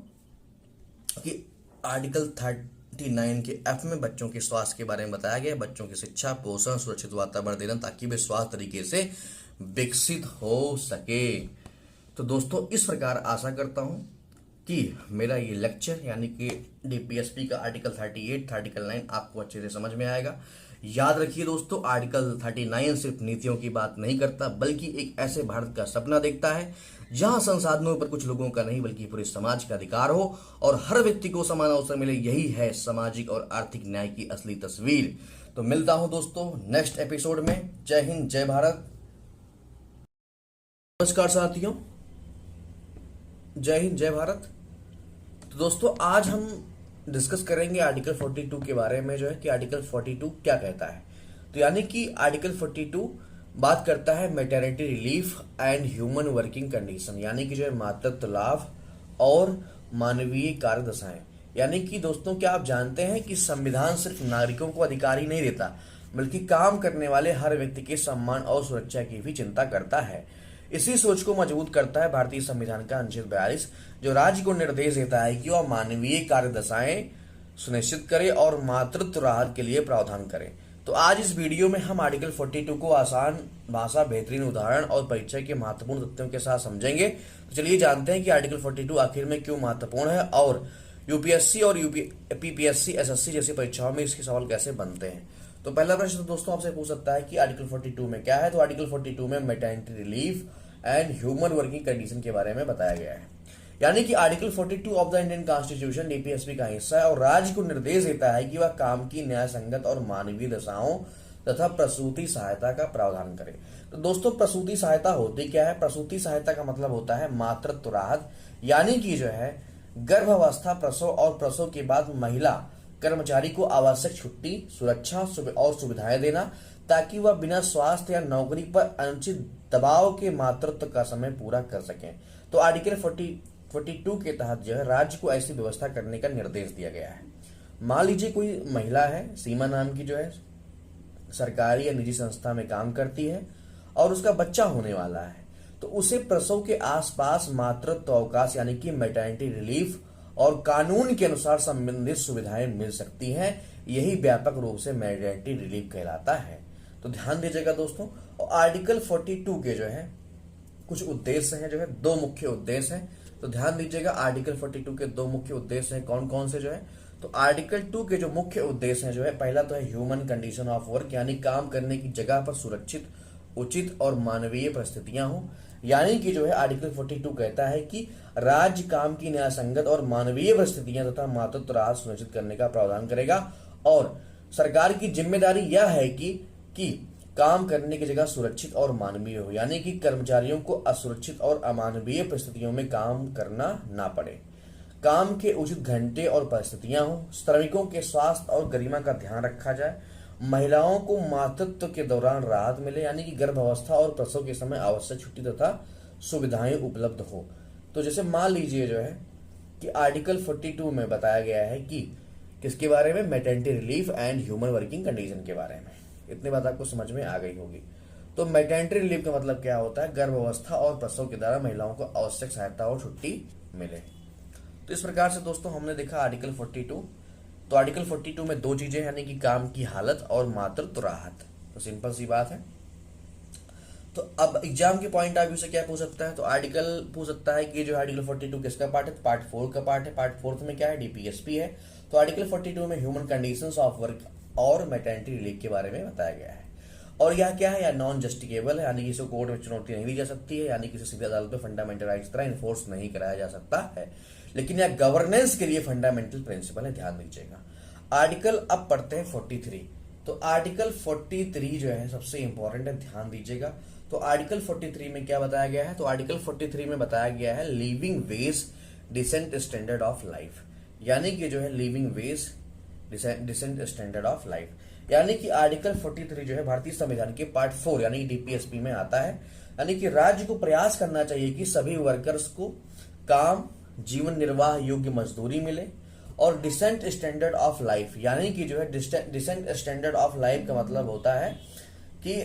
A: कि आर्टिकल 39 के एफ में बच्चों के स्वास्थ्य के बारे में बताया गया है। बच्चों की शिक्षा, पोषण, सुरक्षित वातावरण देना ताकि वे स्वास्थ्य तरीके से विकसित हो सके। तो दोस्तों इस प्रकार आशा करता हूं कि मेरा ये लेक्चर यानी कि डीपीएसपी का आर्टिकल 38, आर्टिकल 9 आपको अच्छे से समझ में आएगा। याद रखिए दोस्तों, आर्टिकल 39 सिर्फ नीतियों की बात नहीं करता, बल्कि एक ऐसे भारत का सपना देखता है जहां संसाधनों पर कुछ लोगों का नहीं बल्कि पूरे समाज का अधिकार हो और हर व्यक्ति को समान अवसर मिले। यही है सामाजिक और आर्थिक न्याय की असली तस्वीर। तो मिलता हूं दोस्तों नेक्स्ट एपिसोड में। जय हिंद, जय भारत। नमस्कार साथियों, जय हिंद, जय भारत। तो दोस्तों आज हम डिस्कस करेंगे आर्टिकल 42 के बारे में, जो है कि आर्टिकल 42 क्या कहता है। तो यानी कि आर्टिकल 42 बात करता है maternity relief and human working condition, यानी कि जो है मातृत्व लाभ और मानवीय कार्य दशाएं। यानी कि दोस्तों क्या आप जानते हैं कि संविधान सिर्फ नागरिकों को अधिकार ही नहीं देता, बल्कि काम करने वाले हर व्यक्ति के सम्मान और सुरक्षा की भी चिंता करता है। इसी सोच को मजबूत करता है भारतीय संविधान का अनुच्छेद 42, जो राज्य को निर्देश देता है कि वह मानवीय कार्य दशाएं सुनिश्चित करे और मातृत्व राहत के लिए प्रावधान करे। तो आज इस वीडियो में हम आर्टिकल 42 को आसान भाषा, बेहतरीन उदाहरण और परीक्षा के महत्वपूर्ण तथ्यों के साथ समझेंगे। तो चलिए जानते हैं कि आर्टिकल 42 आखिर में क्यों महत्वपूर्ण है और यूपीएससी और पीपीएससी, एसएससी जैसी परीक्षाओं में इसके सवाल कैसे बनते हैं। तो पहला प्रश्न दोस्तों आपसे पूछ सकता है कि आर्टिकल 42 में क्या है। तो आर्टिकल 42 में maternity relief and human working condition के बारे में बताया गया है। यानी कि article 42 of the Indian constitution DPSP का हिस्सा है और राज्य को निर्देश देता है कि वह काम की न्याय संगत और मानवीय दशाओं तथा प्रसूति सहायता का प्रावधान करे। तो दोस्तों प्रसूति सहायता होती क्या है? प्रसूति सहायता का मतलब होता है मातृत्व राहत, यानी कि जो है गर्भावस्था, प्रसव और प्रसव के बाद महिला कर्मचारी को आवश्यक छुट्टी, सुरक्षा और सुविधाएं देना ताकि वह बिना स्वास्थ्य या नौकरी पर अनुचित दबाव के मातृत्व का समय पूरा कर सकें। तो आर्टिकल 42 के तहत जो है राज्य को ऐसी व्यवस्था करने का निर्देश दिया गया है। मान लीजिए कोई महिला है, सीमा नाम की, जो है सरकारी या निजी संस्था में काम करती है और उसका बच्चा होने वाला है, तो उसे प्रसव के आसपास मातृत्व अवकाश यानी कि मैटरनिटी रिलीफ और कानून के अनुसार संबंधित सुविधाएं मिल सकती हैं। यही व्यापक रूप से मैटरनिटी रिलीफ कहलाता है। तो ध्यान दीजिएगा दोस्तों, और आर्टिकल 42 के जो है कुछ उद्देश्य हैं, जो है दो मुख्य उद्देश्य हैं। तो ध्यान दीजिएगा आर्टिकल 42 के दो मुख्य उद्देश्य हैं। कौन कौन से जो है? तो आर्टिकल 2 के जो मुख्य उद्देश्य हैं जो है, पहला तो है ह्यूमन कंडीशन ऑफ वर्क, यानी काम करने की जगह पर सुरक्षित, उचित और मानवीय परिस्थितियां हो। यानी कि जो है आर्टिकल 42 कहता है कि राज्य काम की न्याय संगत और मानवीय परिस्थितियां तथा मातृत्व राहत सुनिश्चित करने का प्रावधान करेगा और सरकार की जिम्मेदारी यह है कि काम करने की जगह सुरक्षित और मानवीय हो, यानी कि कर्मचारियों को असुरक्षित और अमानवीय परिस्थितियों में काम करना ना पड़े, काम के उचित घंटे और परिस्थितियां हो, श्रमिकों के स्वास्थ्य और गरिमा का ध्यान रखा जाए, महिलाओं को मातृत्व के दौरान राहत मिले, यानी कि गर्भावस्था और प्रसव के समय आवश्यक छुट्टी तथा सुविधाएं उपलब्ध हो। तो जैसे मान लीजिए जो है कि आर्टिकल 42 में बताया गया है कि किसके बारे में? Maternity relief and human working condition के बारे में। इतनी बात आपको समझ में आ गई होगी। तो मैटरनिटी रिलीफ का मतलब क्या होता है? गर्भावस्था और प्रसव के दौरान महिलाओं को आवश्यक सहायता और छुट्टी मिले। तो इस प्रकार से दोस्तों हमने देखा आर्टिकल 42। तो आर्टिकल 42 में दो चीजें, यानी कि काम की हालत और मातृत्व राहत। तो सिंपल सी बात है। तो अब एग्जाम के पॉइंट ऑफ व्यू से क्या पूछ सकता है? तो आर्टिकल पूछ सकता है कि जो आर्टिकल 42 किसका पार्ट है? पार्ट 4 का पार्ट है। पार्ट 4 में क्या है? डीपीएसपी है। तो आर्टिकल 42 में ह्यूमन कंडीशंस ऑफ वर्क और मैटरनिटी रिलीफ के बारे में बताया गया है। और यह क्या है? या नॉन जस्टिकेबल है, यानी कि इसे कोर्ट में चुनौती नहीं दी जा सकती है, यानी कि सीधे अदालत में फंडामेंटल राइट्स तरह इन्फोर्स नहीं कराया जा सकता है, लेकिन यह गवर्नेंस के लिए फंडामेंटल प्रिंसिपल है। ध्यान दीजिएगा। आर्टिकल अब पढ़ते हैं 43। तो आर्टिकल 43 जो है सबसे इंपॉर्टेंट है, ध्यान दीजिएगा। तो आर्टिकल 43 में क्या बताया गया है? तो आर्टिकल 43 में बताया गया है living wage decent standard of life, यानी कि जो है living wage decent standard of life, यानी कि आर्टिकल 43 जो है भारतीय संविधान के पार्ट 4 यानी डीपीएसपी में आता है, यानी कि राज्य को प्रयास करना चाहिए कि सभी वर्कर्स को काम, जीवन निर्वाह योग्य मजदूरी मिले और डिसेंट स्टैंडर्ड ऑफ लाइफ, यानी कि जो है डिसेंट स्टैंडर्ड ऑफ लाइफ का मतलब होता है कि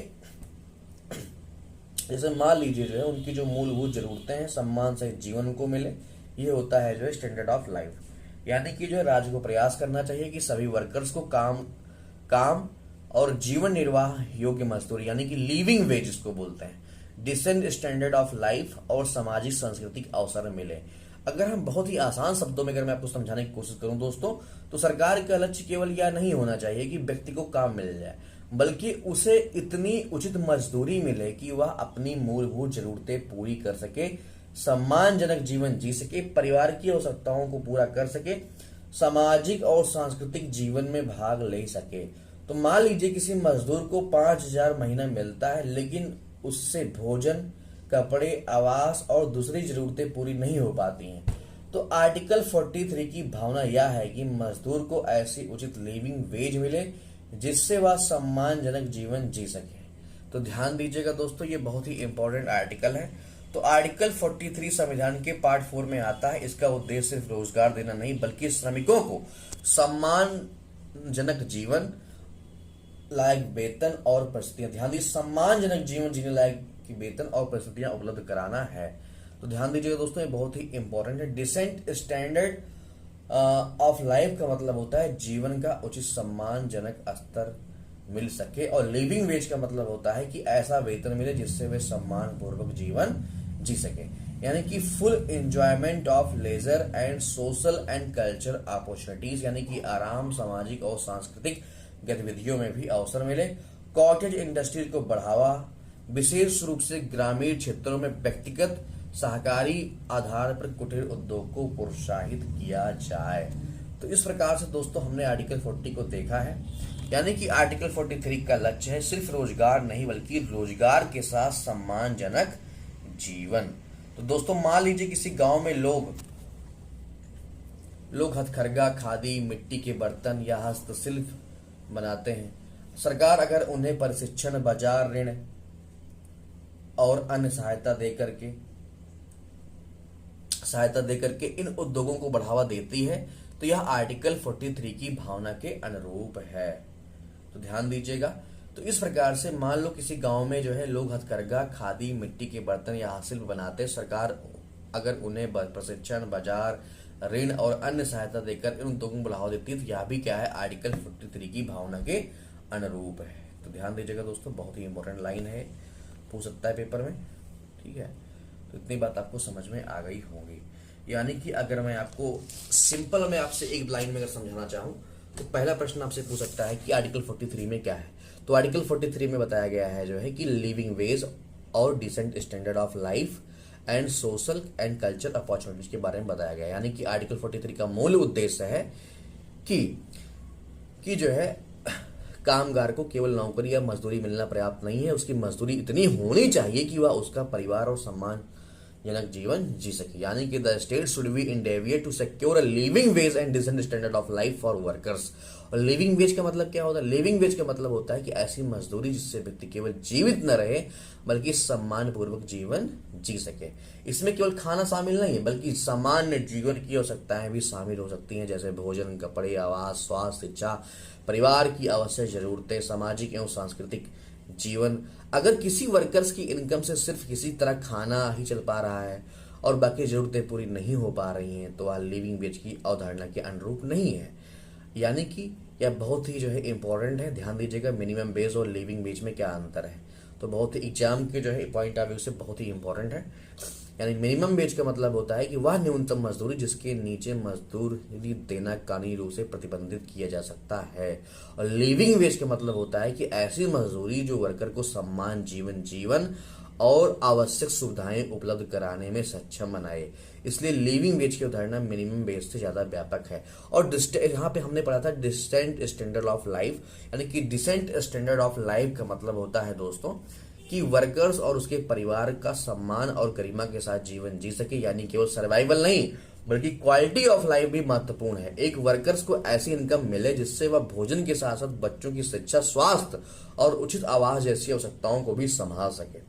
A: जैसे मान लीजिए जो है उनकी जो मूलभूत जरूरतें हैं सम्मान सहित जीवन उनको मिले, ये होता है जो है स्टैंडर्ड ऑफ लाइफ। यानी कि जो है राज्य को प्रयास करना चाहिए कि सभी वर्कर्स को काम और जीवन निर्वाह योग्य मजदूरी यानी कि लिविंग वेज इसको बोलते हैं, डिसेंट स्टैंडर्ड ऑफ लाइफ और सामाजिक सांस्कृतिक अवसर मिले। अगर हम बहुत ही आसान शब्दों में अगर मैं आपको समझाने की कोशिश करूं दोस्तों, तो सरकार का लक्ष्य केवल यह नहीं होना चाहिए कि व्यक्ति को काम मिल जाए, बल्कि उसे इतनी उचित मजदूरी मिले कि वह अपनी मूलभूत जरूरतें पूरी कर सके, सम्मानजनक जीवन जी सके, परिवार की आवश्यकताओं को पूरा कर सके, सामाजिक और सांस्कृतिक जीवन में भाग ले सके। तो मान लीजिए किसी मजदूर को 5,000 महीना मिलता है, लेकिन उससे भोजन, कपड़े, आवास और दूसरी जरूरतें पूरी नहीं हो पाती हैं। तो आर्टिकल 43 की भावना यह है कि मजदूर को ऐसी उचित लिविंग वेज मिले जिससे वह सम्मानजनक जीवन जी सके। तो ध्यान दीजिएगा दोस्तों, ये बहुत ही इंपॉर्टेंट आर्टिकल है। तो आर्टिकल 43 संविधान के पार्ट 4 में आता है। इसका उद्देश्य सिर्फ रोजगार देना नहीं, बल्कि श्रमिकों को सम्मानजनक जीवन लायक वेतन और परिस्थितियां, ध्यान दीजिए, सम्मानजनक जीवन जीने लायक की वेतन और परिस्थितियां उपलब्ध कराना है। तो ध्यान दीजिएगा दोस्तों, ये बहुत ही इंपॉर्टेंट है। डिसेंट स्टैंडर्ड ऑफ लाइफ का मतलब होता है जीवन का उचित सम्मानजनक स्तर मिल सके, और लिविंग वेज का मतलब होता है कि ऐसा वेतन मिले जिससे वे सम्मान पूर्वक जीवन जी सके, यानी कि full enjoyment of leisure and social and culture opportunities, यानी कि आराम, सामाजिक और सांस्कृतिक गतिविधियों में भी अवसर मिले। कॉटेज इंडस्ट्रीज को बढ़ावा, विशेष रूप से ग्रामीण क्षेत्रों में व्यक्तिगत सहकारी आधार पर कुटीर उद्योग को प्रोत्साहित किया जाए। तो इस प्रकार से दोस्तों हमने आर्टिकल 40 को देखा है, यानी कि आर्टिकल 43 का लक्ष्य है सिर्फ रोजगार नहीं, बल्कि रोजगार के साथ सम्मानजनक जीवन। तो दोस्तों मान लीजिए किसी गांव में लोग हथकरघा, खादी, मिट्टी के बर्तन या हस्तशिल्प बनाते हैं। सरकार अगर उन्हें प्रशिक्षण, बाजार, ऋण और अन्य सहायता देकर के इन उद्योगों को बढ़ावा देती है, तो यह आर्टिकल 43 की भावना के अनुरूप है। तो ध्यान दीजिएगा। तो इस प्रकार से मान लो किसी गांव में जो है लोग हथकरघा, खादी, मिट्टी के बर्तन या हस्तशिल्प बनाते हैं। सरकार अगर उन्हें प्रशिक्षण, बाजार, ऋण और अन्य सहायता देकर इन उद्योगों को बढ़ावा देती है, तो यह भी क्या है, आर्टिकल 43 की भावना के अनुरूप है। तो ध्यान दीजिएगा दोस्तों, बहुत ही इंपॉर्टेंट लाइन है, पूछ सकता है पेपर में। ठीक है, तो इतनी बात आपको समझ में आ गई होगी। यानी कि अगर मैं आपको सिंपल में आपसे एक लाइन में अगर समझाना चाहूं, तो पहला प्रश्न आपसे पूछ सकता है कि आर्टिकल 43 में क्या है। तो आर्टिकल 43 में बताया गया है जो है कि लिविंग वेज और decent standard of life and social and culture opportunities के बारे में बताया गया है। यानी कि आर्टिकल 43 का मूल उद्देश्य है कि जो है कामगार को केवल नौकरी या मजदूरी मिलना पर्याप्त नहीं है, उसकी मजदूरी इतनी होनी चाहिए कि वह उसका परिवार और सम्मानजनक जीवन जी सके। यानी कि the state should be endeavour to secure a living wage and decent standard of life for workers. और लिविंग वेज का मतलब क्या होता है? लिविंग वेज का मतलब होता है कि ऐसी मजदूरी जिससे व्यक्ति केवल जीवित न रहे, बल्कि सम्मान पूर्वक जीवन जी सके। इसमें केवल खाना शामिल नहीं है, बल्कि सामान्य जीवन की आवश्यकताएं भी शामिल हो सकती हैं, जैसे भोजन, कपड़े, आवास, स्वास्थ्य, शिक्षा, परिवार की आवश्यक जरूरतें, सामाजिक एवं सांस्कृतिक जीवन। अगर किसी वर्कर्स की इनकम से सिर्फ किसी तरह खाना ही चल पा रहा है और बाकी जरूरतें पूरी नहीं हो पा रही हैं, तो वह लिविंग वेज की अवधारणा के अनुरूप नहीं है। यानी कि यह बहुत ही जो है इंपॉर्टेंट है, ध्यान दीजिएगा मिनिमम वेज और लिविंग वेज में क्या अंतर है। तो बहुत ही एग्जाम के जो है पॉइंट ऑफ व्यू से बहुत ही इंपॉर्टेंट है। यानी मिनिमम वेज का मतलब होता है कि वह न्यूनतम मजदूरी जिसके नीचे मजदूरी देना कानूनी रूप से प्रतिबंधित किया जा सकता है। और लिविंग वेज का मतलब होता है कि ऐसी मजदूरी जो वर्कर को सम्मान जीवन और आवश्यक सुविधाएं उपलब्ध कराने में सक्षम बनाए। इसलिए लिविंग वेज की अवधारणा मिनिमम वेज से ज्यादा व्यापक है। और यहाँ पे हमने पढ़ा था डिसेंट स्टैंडर्ड ऑफ लाइफ, यानी कि डिसेंट स्टैंडर्ड ऑफ लाइफ का मतलब होता है दोस्तों कि वर्कर्स और उसके परिवार का सम्मान और गरिमा के साथ जीवन जी सके। यानी केवल सर्वाइवल नहीं, बल्कि क्वालिटी ऑफ लाइफ भी महत्वपूर्ण है। एक वर्कर्स को ऐसी इनकम मिले जिससे वह भोजन के साथ साथ बच्चों की शिक्षा, स्वास्थ्य और उचित आवास जैसी आवश्यकताओं को भी संभाल सके।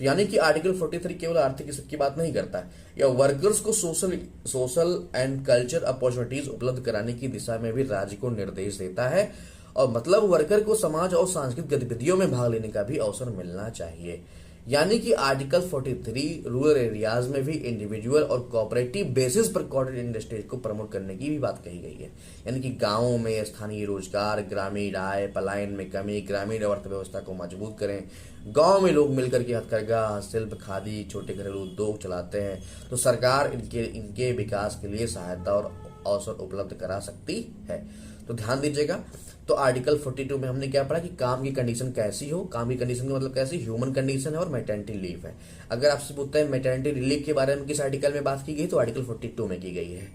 A: तो यानी कि आर्टिकल 43 केवल आर्थिक हित की बात नहीं करता है, यह वर्कर्स को सोशल एंड कल्चर अपॉर्चुनिटीज उपलब्ध कराने की दिशा में भी राज्य को निर्देश देता है। और मतलब वर्कर को समाज और सांस्कृतिक गतिविधियों में भाग लेने का भी अवसर मिलना चाहिए। यानी कि आर्टिकल 43 रूरल एरियाज में भी इंडिविजुअल और कोऑपरेटिव बेसिस पर कॉटेज इंडस्ट्रीज को प्रमोट करने की भी बात कही गई है। यानी कि गांवों में स्थानीय रोजगार, ग्रामीण आय, पलायन में कमी, ग्रामीण अर्थव्यवस्था को मजबूत करें। गांव में लोग मिलकर के हथकरघा, हस्तशिल्प, खादी, छोटे घरेलू उद्योग चलाते हैं, तो सरकार इनके विकास के लिए सहायता और अवसर उपलब्ध करा सकती है। तो ध्यान दीजिएगा। तो आर्टिकल 42 में हमने क्या पढ़ा कि काम की कंडीशन कैसी हो। काम की कंडीशन का मतलब कैसी, ह्यूमन कंडीशन है और मैटरनिटी लीव है। अगर आपसे पूछता है मैटरनिटी लीव के बारे में किस आर्टिकल में बात की गई, तो आर्टिकल 42 में की गई है।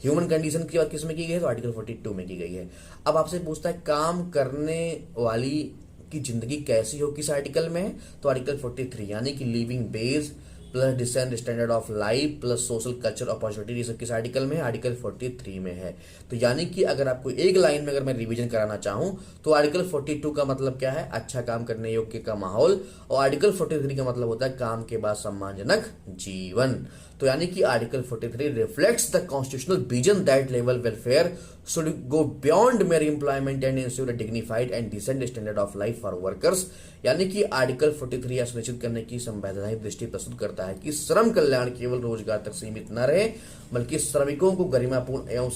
A: ह्यूमन कंडीशन की बात किस में की गई है, तो आर्टिकल 42 में की गई है। अब आपसे पूछता है काम करने वाली की जिंदगी कैसी हो, किस आर्टिकल में है, तो आर्टिकल 43 यानी कि living base plus decent standard of life plus social culture opportunity, ये सब किस आर्टिकल में है, आर्टिकल 43 में है। तो यानी कि अगर आपको एक लाइन में अगर मैं रिवीजन कराना चाहूं तो आर्टिकल 42 का मतलब क्या है, अच्छा काम करने योग्य का माहौल, और आर्टिकल 43 का मतलब होता है काम के बाद सम्मानजनक जीवन। तो यानी कि article 43 reflects the constitutional vision that level welfare should go beyond mere employment and ensure a dignified and decent standard of life for workers। यानी कि आर्टिकल 43 यह सुनिश्चित करने की संवैधानिक दृष्टि प्रस्तुत करता है कि श्रम कल्याण केवल रोजगार तक सीमित न रहे, बल्कि श्रमिकों को गरिमापूर्ण एवं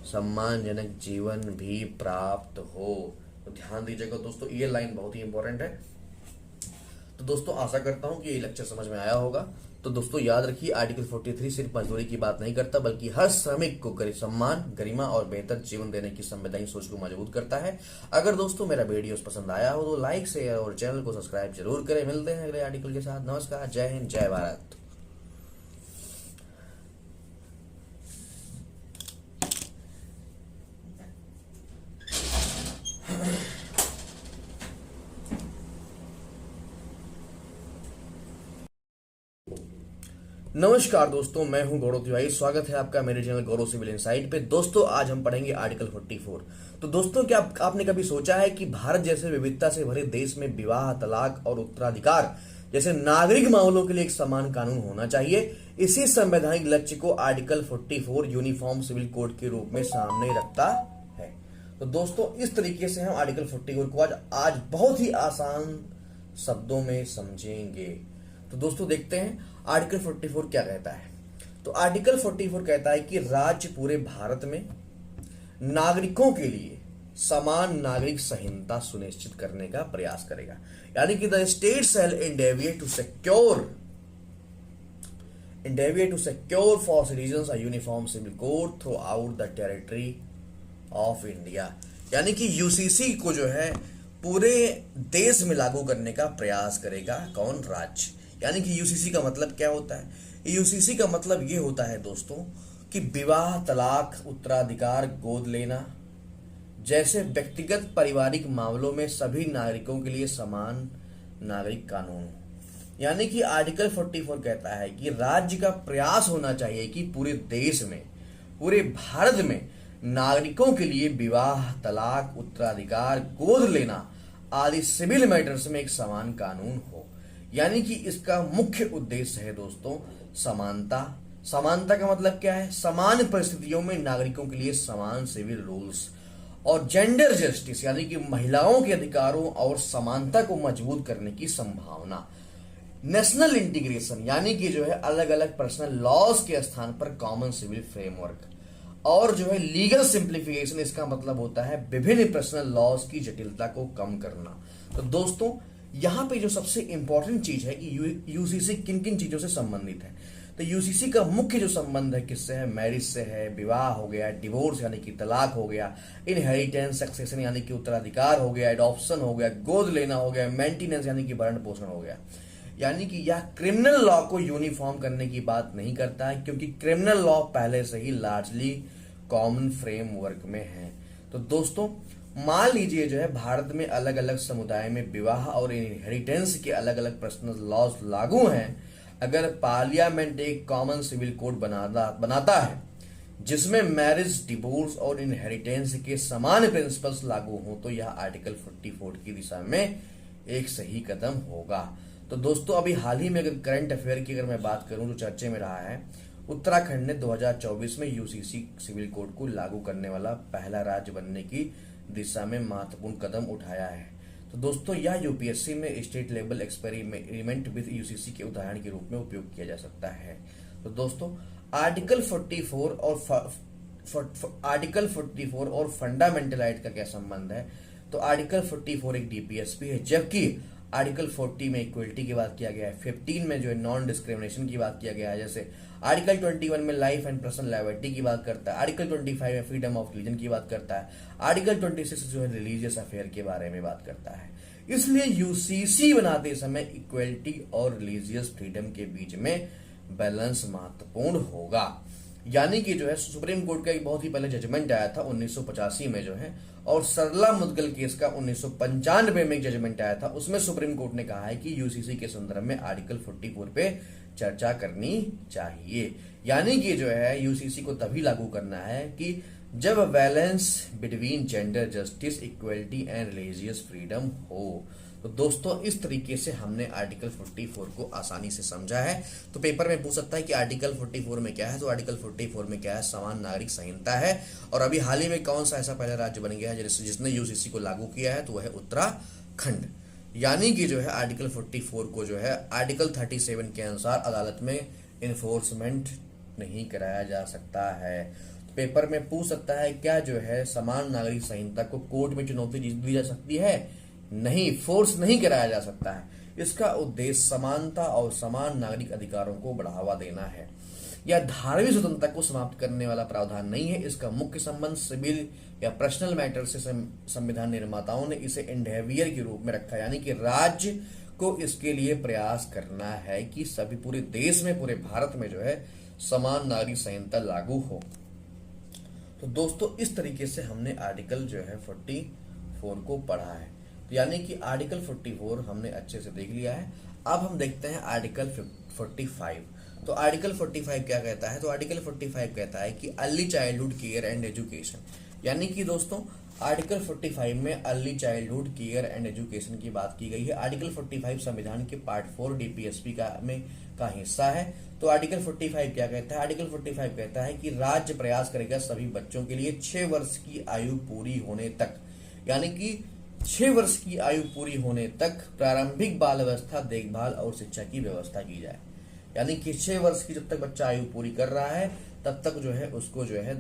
A: सम्मानजनक जीवन भी प्राप्त हो। तो ध्यान दीजिएगा दोस्तों, ये लाइन बहुत ही इंपॉर्टेंट है। तो दोस्तों आशा करता हूं कि ये लेक्चर समझ में आया होगा। तो दोस्तों याद रखिए, आर्टिकल 43 सिर्फ मजदूरी की बात नहीं करता, बल्कि हर श्रमिक को सम्मान, गरिमा और बेहतर जीवन देने की संवैधानिक सोच को मजबूत करता है। अगर दोस्तों मेरा वीडियो पसंद आया हो तो लाइक, शेयर और चैनल को सब्सक्राइब जरूर करें। मिलते हैं अगले आर्टिकल के साथ। नमस्कार, जय हिंद, जय भारत। नमस्कार दोस्तों, मैं हूं गौरव तिवारी। स्वागत है आपका मेरे चैनल गौरव सिविल इनसाइट पे। दोस्तों आज हम पढ़ेंगे आर्टिकल 44। तो दोस्तों क्या आपने कभी सोचा है कि भारत जैसे विविधता से भरे देश में विवाह, तलाक और उत्तराधिकार जैसे नागरिक मामलों के लिए एक समान कानून होना चाहिए। इसी संवैधानिक लक्ष्य को आर्टिकल 44 यूनिफॉर्म सिविल कोड के रूप में सामने रखता है। तो दोस्तों इस तरीके से हम आर्टिकल 44 को आज बहुत ही आसान शब्दों में समझेंगे। तो दोस्तों देखते हैं आर्टिकल 44 क्या कहता है। तो आर्टिकल 44 कहता है कि राज्य पूरे भारत में नागरिकों के लिए समान नागरिक संहिता सुनिश्चित करने का प्रयास करेगा। यानी कि the state shall endeavour to secure for citizens a uniform civil code throughout the territory of India। यानी कि यूसीसी को जो है पूरे देश में लागू करने का प्रयास करेगा कौन, राज्य। यानी कि यूसीसी का मतलब क्या होता है, यूसीसी का मतलब ये होता है दोस्तों कि विवाह, तलाक, उत्तराधिकार, गोद लेना जैसे व्यक्तिगत पारिवारिक मामलों में सभी नागरिकों के लिए समान नागरिक कानून। यानी कि आर्टिकल 44 कहता है कि राज्य का प्रयास होना चाहिए कि पूरे देश में, पूरे भारत में नागरिकों के लिए विवाह, तलाक, उत्तराधिकार, गोद लेना आदि सिविल मैटर्स में एक समान कानून हो। यानी कि इसका मुख्य उद्देश्य है दोस्तों समानता। समानता का मतलब क्या है, समान परिस्थितियों में नागरिकों के लिए समान सिविल रूल्स, और जेंडर जस्टिस यानी कि महिलाओं के अधिकारों और समानता को मजबूत करने की संभावना। नेशनल इंटीग्रेशन यानी कि जो है अलग अलग पर्सनल लॉज के स्थान पर कॉमन सिविल फ्रेमवर्क, और जो है लीगल सिंप्लीफिकेशन, इसका मतलब होता है विभिन्न पर्सनल लॉज की जटिलता को कम करना। तो दोस्तों यहां पे जो सबसे इंपॉर्टेंट चीज है कि यूसीसी किन किन चीजों से संबंधित है। तो यूसीसी का मुख्य जो संबंध है किससे है, मैरिज से है, विवाह हो गया, डिवोर्स यानी कि तलाक हो गया, इनहेरिटेंस सक्सेशन यानी कि उत्तराधिकार हो गया, एडॉप्शन हो गया, गोद लेना हो गया, मेंटेनेंस यानी कि भरण पोषण हो गया। यानी कि यह क्रिमिनल लॉ को यूनिफॉर्म करने की बात नहीं करता है, क्योंकि क्रिमिनल लॉ पहले से ही लार्जली कॉमन फ्रेमवर्क में है। तो दोस्तों मान लीजिए जो है भारत में अलग अलग समुदाय में विवाह और इनहेरिटेंस के अलग अलग पर्सनल लॉज लागू हैं। अगर पार्लियामेंट एक कॉमन सिविल कोड बनाता है जिसमें मैरिज, डिवोर्स और इनहेरिटेंस के समान प्रिंसिपल्स लागू हों, तो यह आर्टिकल 44 की दिशा में एक सही कदम होगा। तो दोस्तों अभी हाल ही में अगर करंट अफेयर की अगर मैं बात करूं जो चर्चे में रहा है, उत्तराखंड ने 2024 में यूसीसी सिविल कोड को लागू करने वाला पहला राज्य बनने की दिशा में महत्वपूर्ण कदम उठाया है। तो दोस्तों यह यूपीएससी में state level experiment with UCC के उदाहरण के रूप में उपयोग किया जा सकता है। तो दोस्तों आर्टिकल 44 और फंडामेंटल राइट का क्या संबंध है? तो आर्टिकल 44 एक डीपीएसपी है, जबकि आर्टिकल 40 में इक्वलिटी की बात किया गया है, 15 में जो है नॉन डिस्क्रिमिनेशन की बात किया गया है। जैसे आर्टिकल 21 में लाइफ एंड पर्सनल लायबिलिटी की बात करता है, आर्टिकल 25 में फ्रीडम ऑफ रिलीजन की बात करता है, आर्टिकल 26 जो है रिलीजियस अफेयर के बारे में बात करता है। इसलिए यूसीसी बनाते समय इक्वलिटी और रिलीजियस फ्रीडम के बीच में बैलेंस महत्वपूर्ण होगा। यानी कि जो है सुप्रीम कोर्ट का एक बहुत ही पहले जजमेंट आया था 1985 में जो है, और सरला मुद्गल केस का 1995 में एक जजमेंट आया था, उसमें सुप्रीम कोर्ट ने कहा है कि यूसीसी के संदर्भ में आर्टिकल 44 पे चर्चा करनी चाहिए। यानी कि जो है यूसीसी को तभी लागू करना है कि जब balance between gender justice equality and religious freedom हो। तो दोस्तों इस तरीके से हमने आर्टिकल 44 को आसानी से समझा है। तो पेपर में पूछ सकता है कि आर्टिकल 44 में क्या है, तो आर्टिकल 44 में क्या है, समान नागरिक संहिता है। और अभी हाल ही में कौन सा ऐसा पहला राज्य बन गया है जिसने यूसीसी को लागू किया है, तो वह है उत्तराखंड। यानी कि जो है आर्टिकल 44 को जो है आर्टिकल 37 के अनुसार अदालत में इन्फोर्समेंट नहीं कराया जा सकता है। तो पेपर में पूछ सकता है क्या जो है समान नागरिक संहिता को कोर्ट में चुनौती दी जा सकती है? नहीं, फोर्स नहीं कराया जा सकता है। इसका उद्देश्य समानता और समान नागरिक अधिकारों को बढ़ावा देना है। यह धार्मिक स्वतंत्रता को समाप्त करने वाला प्रावधान नहीं है। इसका मुख्य संबंध सिविल या पर्सनल मैटर से संविधान निर्माताओं ने इसे एंडेवियर के रूप में रखा, यानी कि राज्य को इसके लिए प्रयास करना है कि सभी पूरे देश में, पूरे भारत में जो है समान नागरिक संहिता लागू हो। तो दोस्तों इस तरीके से हमने आर्टिकल जो है 44 को पढ़ा है। यानी कि आर्टिकल 44 हमने अच्छे से देख लिया है। अब हम देखते हैं आर्टिकल 45। तो आर्टिकल 45 क्या कहता है? तो आर्टिकल 45 कहता है कि early childhood care and education. यानी कि दोस्तों आर्टिकल 45 में early childhood care and education की बात की गई है। आर्टिकल 45 संविधान के पार्ट 4 डीपीएसपी का हिस्सा है। तो आर्टिकल 45 क्या कहता है? आर्टिकल 45 कहता है कि राज्य प्रयास करेगा सभी बच्चों के लिए 6 वर्ष की आयु पूरी होने तक, यानी कि 6 वर्ष की आयु पूरी होने तक प्रारंभिक बाल अवस्था, देखभाल और शिक्षा की व्यवस्था की जाए। यानी कि 6 वर्ष की जब तक बच्चा आयु पूरी कर रहा है तब तक जो है उसको जो है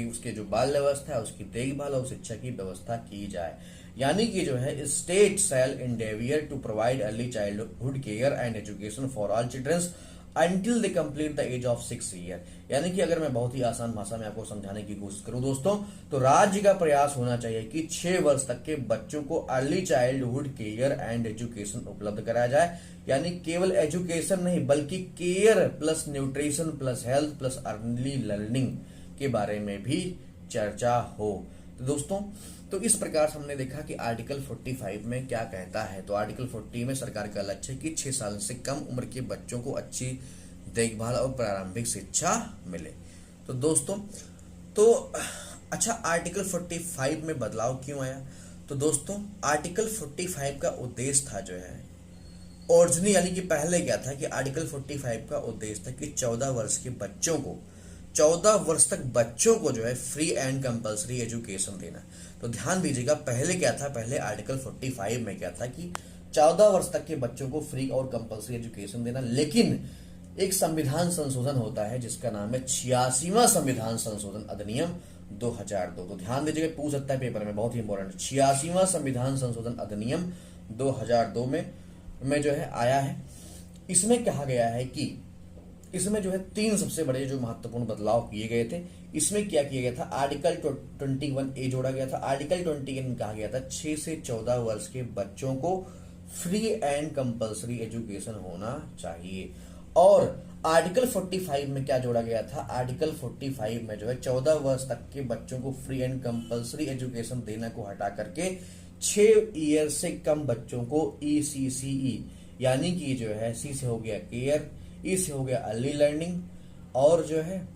A: उसके जो बाल व्यवस्था है उसकी देखभाल और शिक्षा की व्यवस्था की जाए। यानी कि जो है state shall endeavour to provide early childhood care and education for all childrens until they complete the age of 6 year. यानी कि अगर मैं बहुत ही आसान भाषा में आपको समझाने की कोशिश करूं दोस्तों, तो राज्य का प्रयास होना चाहिए कि 6 वर्ष तक के बच्चों को early childhood care and education उपलब्ध कराया जाए। यानी केवल एजुकेशन नहीं बल्कि care plus nutrition plus health plus early learning के बारे में भी चर्चा हो। तो दोस्तों तो इस प्रकार से हमने देखा कि आर्टिकल 45 में क्या कहता है। तो आर्टिकल 40 में सरकार का लक्ष्य है कि 6 साल से कम उम्र के बच्चों को अच्छी देखभाल और प्रारंभिक शिक्षा मिले। तो दोस्तों तो अच्छा आर्टिकल 45 में बदलाव क्यों आया? तो दोस्तों आर्टिकल 45 का उद्देश्य था जो है ओरिजिनली, यानी कि पहले क्या था कि आर्टिकल 45 का उद्देश्य था कि 14 वर्ष के बच्चों को 14 वर्ष तक बच्चों को जो है फ्री एंड कंपलसरी एजुकेशन देना। तो ध्यान दीजिएगा पहले क्या था, पहले आर्टिकल 45 में क्या था कि 14 वर्ष तक के बच्चों को फ्री और कंपलसरी एजुकेशन देना। लेकिन एक संविधान संशोधन होता है जिसका नाम है 86वां संविधान संशोधन अधिनियम 2002। तो ध्यान दीजिएगा, पूछ सकता है पेपर में, बहुत ही इंपॉर्टेंट, 86वां संविधान संशोधन अधिनियम 2002 में जो है आया है। इसमें कहा गया है कि इसमें जो है 3 सबसे बड़े जो महत्वपूर्ण बदलाव किए गए थे। इसमें क्या किया गया था, आर्टिकल 21A जोड़ा गया था। आर्टिकल 21 में कहा गया था 6 से 14 वर्ष के बच्चों को फ्री एंड कंपलसरी एजुकेशन होना चाहिए। और आर्टिकल 45 में क्या जोड़ा गया था, आर्टिकल 45 में जो है 14 वर्ष तक के बच्चों को फ्री एंड कंपलसरी एजुकेशन देने को हटा करके 6 ईयर से कम बच्चों को ECCE, यानी कि जो है C से हो गया केयर, E से हो गया अर्ली लर्निंग, और जो है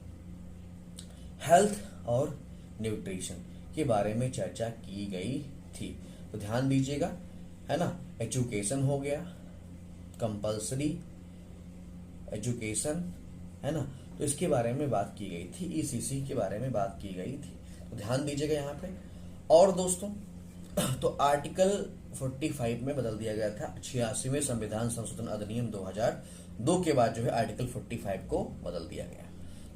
A: हेल्थ और न्यूट्रिशन के बारे में चर्चा की गई थी। तो ध्यान दीजिएगा, है ना, एजुकेशन हो गया, कंपल्सरी एजुकेशन, है ना। तो इसके बारे में बात की गई थी, ईसीसी के बारे में बात की गई थी, तो ध्यान दीजिएगा यहाँ पे। और दोस्तों तो आर्टिकल 45 में बदल दिया गया था 86वें संविधान संशोधन अधिनियम 2002 के बाद जो है आर्टिकल 45 को बदल दिया गया।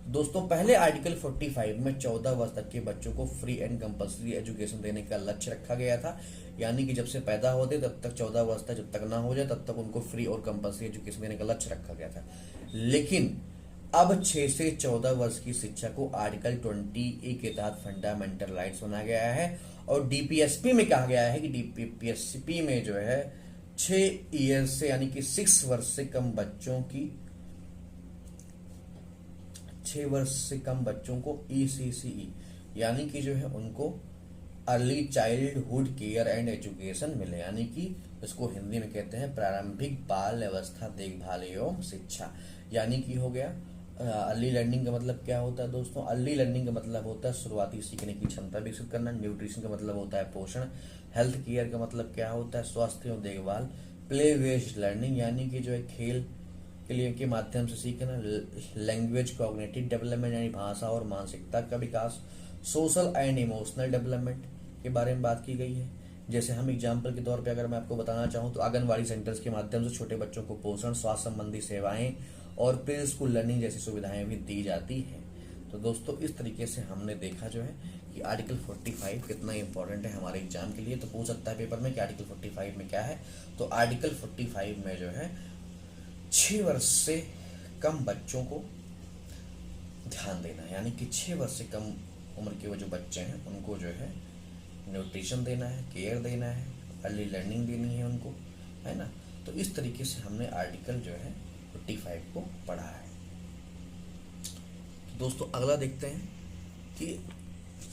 A: दोस्तों पहले आर्टिकल 45 में 14 वर्ष तक के बच्चों को फ्री एंड कंपल्सरी एजुकेशन देने का लक्ष्य रखा गया था, यानी कि जब से पैदा होते तब तक 14 वर्ष तक जब तक ना हो जाए तब तक उनको फ्री और कंपल्सरी एजुकेशन देने का लक्ष्य रखा गया था। लेकिन अब 6 से 14 वर्ष की शिक्षा को आर्टिकल 20A के तहत फंडामेंटल राइट्स बनाया गया है, और डीपीएसपी में कहा गया है कि डीपीएसपी में जो है 6 ईयर से यानी कि 6 वर्ष से कम बच्चों की 6 वर्ष से कम बच्चों को ECCE यानी कि जो है उनको early childhood care and education मिले, यानी कि इसको हिंदी में कहते हैं प्रारंभिक बाल अवस्था देखभाल एवं शिक्षा। यानी कि हो गया अर्ली लर्निंग का मतलब क्या होता है दोस्तों? अर्ली लर्निंग का मतलब होता है शुरुआती सीखने की क्षमता विकसित करना। न्यूट्रिशन का मतलब होता है पोषण। हेल्थ केयर का मतलब क्या होता है? स्वास्थ्य एवं देखभाल। प्ले बेस्ड लर्निंग यानी कि जो है खेल के लिए के माध्यम से सीखना। लैंग्वेज कॉग्निटिव डेवलपमेंट यानी भाषा और मानसिकता का विकास। सोशल एंड इमोशनल डेवलपमेंट के बारे में बात की गई है। जैसे हम एग्जाम्पल के तौर पे अगर मैं आपको बताना चाहूँ तो आंगनबाड़ी सेंटर्स के माध्यम से छोटे बच्चों को पोषण, स्वास्थ्य संबंधी सेवाएं और प्री स्कूल लर्निंग जैसी सुविधाएं भी दी जाती हैं। तो दोस्तों इस तरीके से हमने देखा जो है कि आर्टिकल 45 कितना इंपॉर्टेंट है हमारे एग्जाम के लिए। तो पूछ सकता है पेपर में कि आर्टिकल 45 में क्या है। तो आर्टिकल 45 में जो है 6 वर्ष से कम बच्चों को ध्यान देना है, यानी कि 6 वर्ष से कम उम्र के वो जो बच्चे हैं उनको जो है न्यूट्रिशन देना है, केयर देना है, अर्ली लर्निंग देनी है उनको, है ना। तो इस तरीके से हमने आर्टिकल जो है 45 को पढ़ा है। तो दोस्तों अगला देखते हैं कि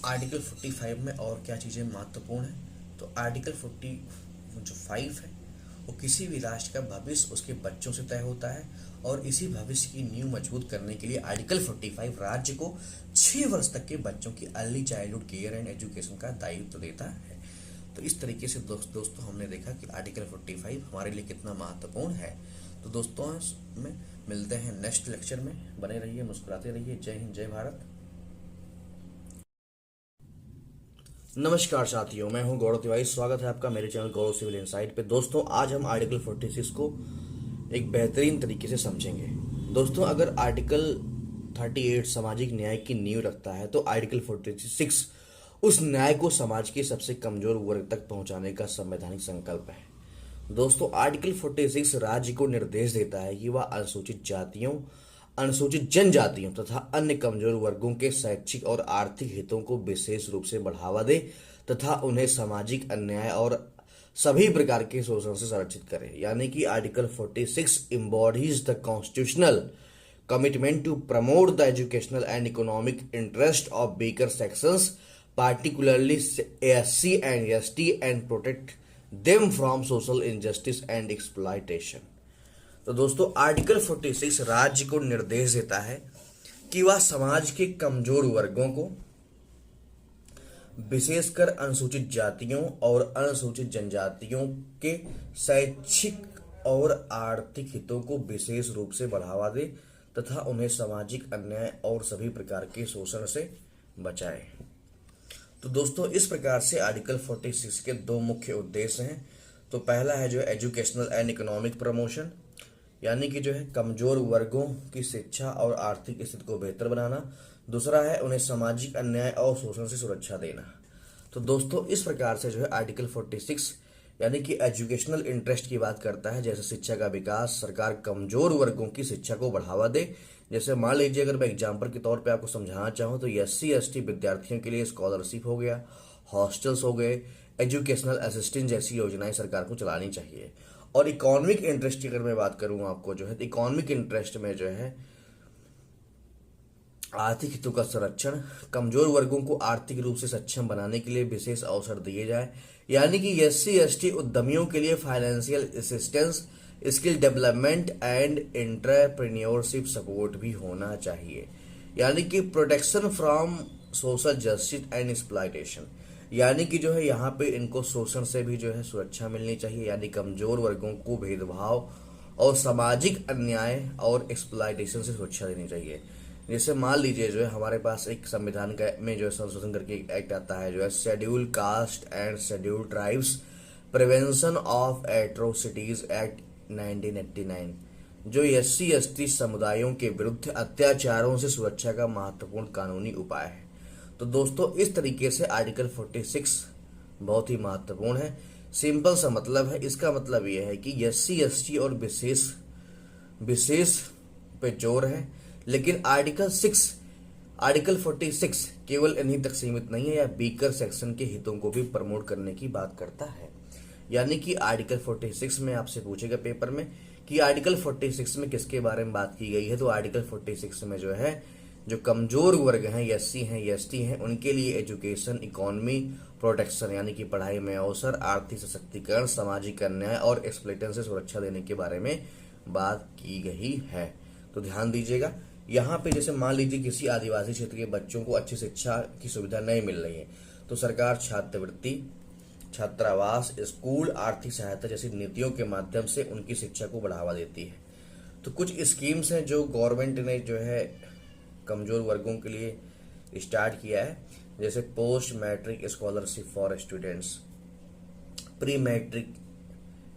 A: आर्टिकल 45 में और क्या चीज़ें महत्वपूर्ण है। तो आर्टिकल 45 है वो किसी भी राष्ट्र का भविष्य उसके बच्चों से तय होता है, और इसी भविष्य की नींव मजबूत करने के लिए आर्टिकल 45 राज्य को 6 वर्ष तक के बच्चों की early childhood care and education का दायित्व देता है। तो इस तरीके से दोस्तों हमने देखा कि आर्टिकल 45 हमारे लिए कितना महत्वपूर्ण है। तो दोस्तों में मिलते हैं नेक्स्ट लेक्चर में। बने रहिए, मुस्कुराते रहिए। जय हिंद, जय भारत। नमस्कार साथियों, मैं हूं गौरव तिवारी। स्वागत है आपका मेरे चैनल गौरव सिविल इनसाइट पे। दोस्तों आज हम आर्टिकल 46 को एक बेहतरीन तरीके से समझेंगे। दोस्तों अगर आर्टिकल 38 सामाजिक न्याय की नींव रखता है तो आर्टिकल 46 उस न्याय को समाज के सबसे कमजोर वर्ग तक पहुंचाने का संवैधानिक संकल्प है। दोस्तों आर्टिकल 46 राज्य को निर्देश देता है कि वह अनुसूचित जातियों, अनुसूचित जनजातियों तथा अन्य कमजोर वर्गों के शैक्षिक और आर्थिक हितों को विशेष रूप से बढ़ावा दे तथा उन्हें सामाजिक अन्याय और सभी प्रकार के शोषण से संरक्षित करे। यानी कि article 46 embodies the constitutional commitment to promote the educational and economic interest of weaker sections, particularly SC and ST, and protect them from social injustice and exploitation। तो दोस्तों आर्टिकल 46 राज्य को निर्देश देता है कि वह समाज के कमजोर वर्गों को, विशेषकर अनुसूचित जातियों और अनुसूचित जनजातियों के शैक्षिक और आर्थिक हितों को विशेष रूप से बढ़ावा दे तथा उन्हें सामाजिक अन्याय और सभी प्रकार के शोषण से बचाए। तो दोस्तों इस प्रकार से आर्टिकल 46 के 2 मुख्य उद्देश्य हैं। तो पहला है जो एजुकेशनल एंड इकोनॉमिक प्रमोशन, यानी कि जो है कमजोर वर्गों की शिक्षा और आर्थिक स्थिति को बेहतर बनाना। दूसरा है उन्हें सामाजिक अन्याय और शोषण से सुरक्षा देना। तो दोस्तों इस प्रकार से जो है आर्टिकल 46 यानी कि एजुकेशनल इंटरेस्ट की बात करता है। जैसे शिक्षा का विकास, सरकार कमजोर वर्गों की शिक्षा को बढ़ावा दे। जैसे मान लीजिए अगर मैं एग्जाम्पल के तौर पे आपको समझाना चाहूँ तो SC ST विद्यार्थियों के लिए स्कॉलरशिप हो गया, हॉस्टल्स हो गए, एजुकेशनल असिस्टेंट जैसी योजनाएं सरकार को चलानी चाहिए। और इकोनॉमिक इंटरेस्ट की अगर मैं बात करूं आपको जो है तो इकोनॉमिक इंटरेस्ट में जो है आर्थिक हितों का संरक्षण, कमजोर वर्गों को आर्थिक रूप से सक्षम बनाने के लिए विशेष अवसर दिए जाए। यानी कि SC ST उद्यमियों के लिए financial assistance, skill development and entrepreneurship support भी होना चाहिए। यानी कि protection from social justice and exploitation, यानी कि जो है यहाँ पे इनको शोषण से भी जो है सुरक्षा मिलनी चाहिए। यानी कमजोर वर्गों को भेदभाव और सामाजिक अन्याय और एक्सप्लॉयटेशन से सुरक्षा देनी चाहिए। जैसे मान लीजिए जो है हमारे पास एक संविधान का में जो है संशोधन करके एक एक्ट आता है, जो है schedule caste and schedule tribes prevention of atrocities act 1989, जो SC ST समुदायों के विरुद्ध अत्याचारों से सुरक्षा का महत्वपूर्ण कानूनी उपाय है। तो दोस्तों इस तरीके से आर्टिकल 46 बहुत ही महत्वपूर्ण है। सिंपल सा मतलब है, इसका मतलब यह है कि SC ST और विशेष पे जोर है, लेकिन आर्टिकल 46 केवल इन्हीं तक सीमित नहीं है, या बीकर सेक्शन के हितों को भी प्रमोट करने की बात करता है। यानी कि आर्टिकल 46 में आपसे पूछेगा पेपर में कि आर्टिकल 46 में किसके बारे में बात की गई है, तो आर्टिकल 46 में जो है जो कमजोर वर्ग हैं, SC हैं, ST हैं, उनके लिए एजुकेशन, इकोनॉमी प्रोटेक्शन यानी कि पढ़ाई में अवसर, आर्थिक सशक्तिकरण, सामाजिक अन्याय और एक्सप्लॉयटेशन से सुरक्षा देने के बारे में बात की गई है। तो ध्यान दीजिएगा, यहाँ पे जैसे मान लीजिए किसी आदिवासी क्षेत्र के बच्चों को अच्छी शिक्षा की सुविधा नहीं मिल रही है, तो सरकार छात्रवृत्ति, छात्रावास, स्कूल, आर्थिक सहायता जैसी नीतियों के माध्यम से उनकी शिक्षा को बढ़ावा देती है। तो कुछ स्कीम्स हैं जो गवर्नमेंट ने जो है कमजोर वर्गों के लिए स्टार्ट किया है, जैसे post matric scholarship for students, pre matric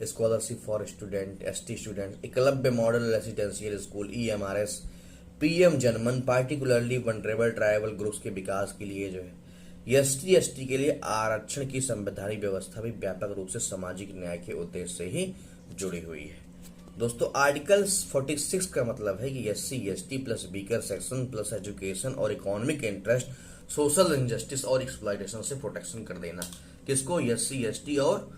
A: scholarship for student, ST student, Eklavya model residential school EMRS, PM Janman, particularly vulnerable tribal groups के विकास के लिए जो है ST ST के लिए आरक्षण की संवैधानिक व्यवस्था भी व्यापक रूप से सामाजिक न्याय के उद्देश्य से ही जुड़ी हुई है। दोस्तों आर्टिकल 46 का मतलब है कि SC ST plus beaker section plus education और इकोनॉमिक इंटरेस्ट, सोशल इनजस्टिस और एक्सप्लॉयटेशन से प्रोटेक्शन कर देना। किसको? SC ST और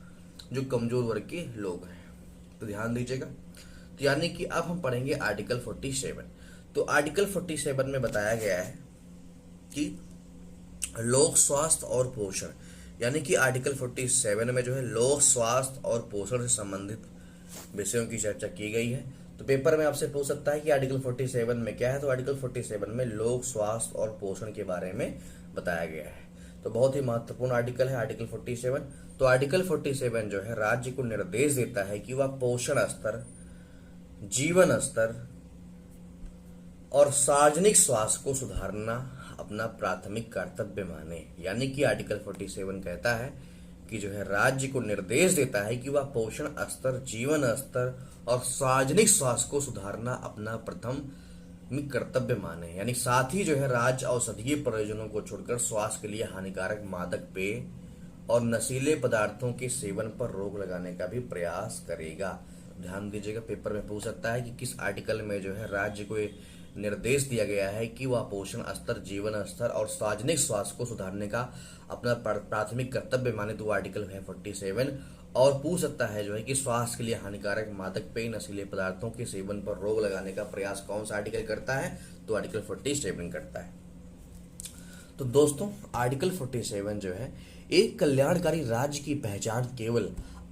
A: जो कमजोर वर्ग के लोग हैं। तो ध्यान दीजिएगा, तो यानी कि अब हम पढ़ेंगे आर्टिकल 47। तो आर्टिकल 47 में बताया गया है कि लोक स्वास्थ्य और पोषण, यानी कि आर्टिकल 47 में जो है लोक स्वास्थ्य और पोषण से संबंधित विषयों की चर्चा की गई है। तो पेपर में आपसे पूछ सकता है कि आर्टिकल 47 में क्या है, तो आर्टिकल 47 में लोक स्वास्थ्य और पोषण के बारे में बताया गया है। तो बहुत ही महत्वपूर्ण आर्टिकल है आर्टिकल 47। तो आर्टिकल 47 जो है राज्य को निर्देश देता है कि वह पोषण स्तर, जीवन स्तर और सार्वजनिक स्वास्थ्य को सुधारना अपना प्राथमिक कर्तव्य माने। यानी कि आर्टिकल 47 कहता है कि जो है राज्य को निर्देश देता है कि वह पोषण स्तर, जीवन स्तर और सार्वजनिक स्वास्थ्य को सुधारना अपना प्राथमिक कर्तव्य माने। यानी साथ ही जो है राज्य औषधीय प्रयोजनों को छोड़कर स्वास्थ्य के लिए हानिकारक मादक पेय और नशीले पदार्थों के सेवन पर रोक लगाने का भी प्रयास करेगा। ध्यान दीजिएगा, पेपर में पूछ सकता है कि किस आर्टिकल में जो है राज्य को निर्देश दिया गया है कि वह पोषण स्तर, जीवन स्तर और सार्वजनिक स्वास्थ्य को सुधारने का अपना प्राथमिक कर्तव्य माने, तो आर्टिकल है 47। और पूछ सकता है जो है कि स्वास्थ्य के लिए हानिकारक मादक पेय, नशीले पदार्थों के सेवन पर रोक लगाने का प्रयास कौन सा आर्टिकल करता है, तो आर्टिकल 47 करता है। तो दोस्तों आर्टिकल 47 जो है एक कल्याणकारी राज्य की पहचान केवल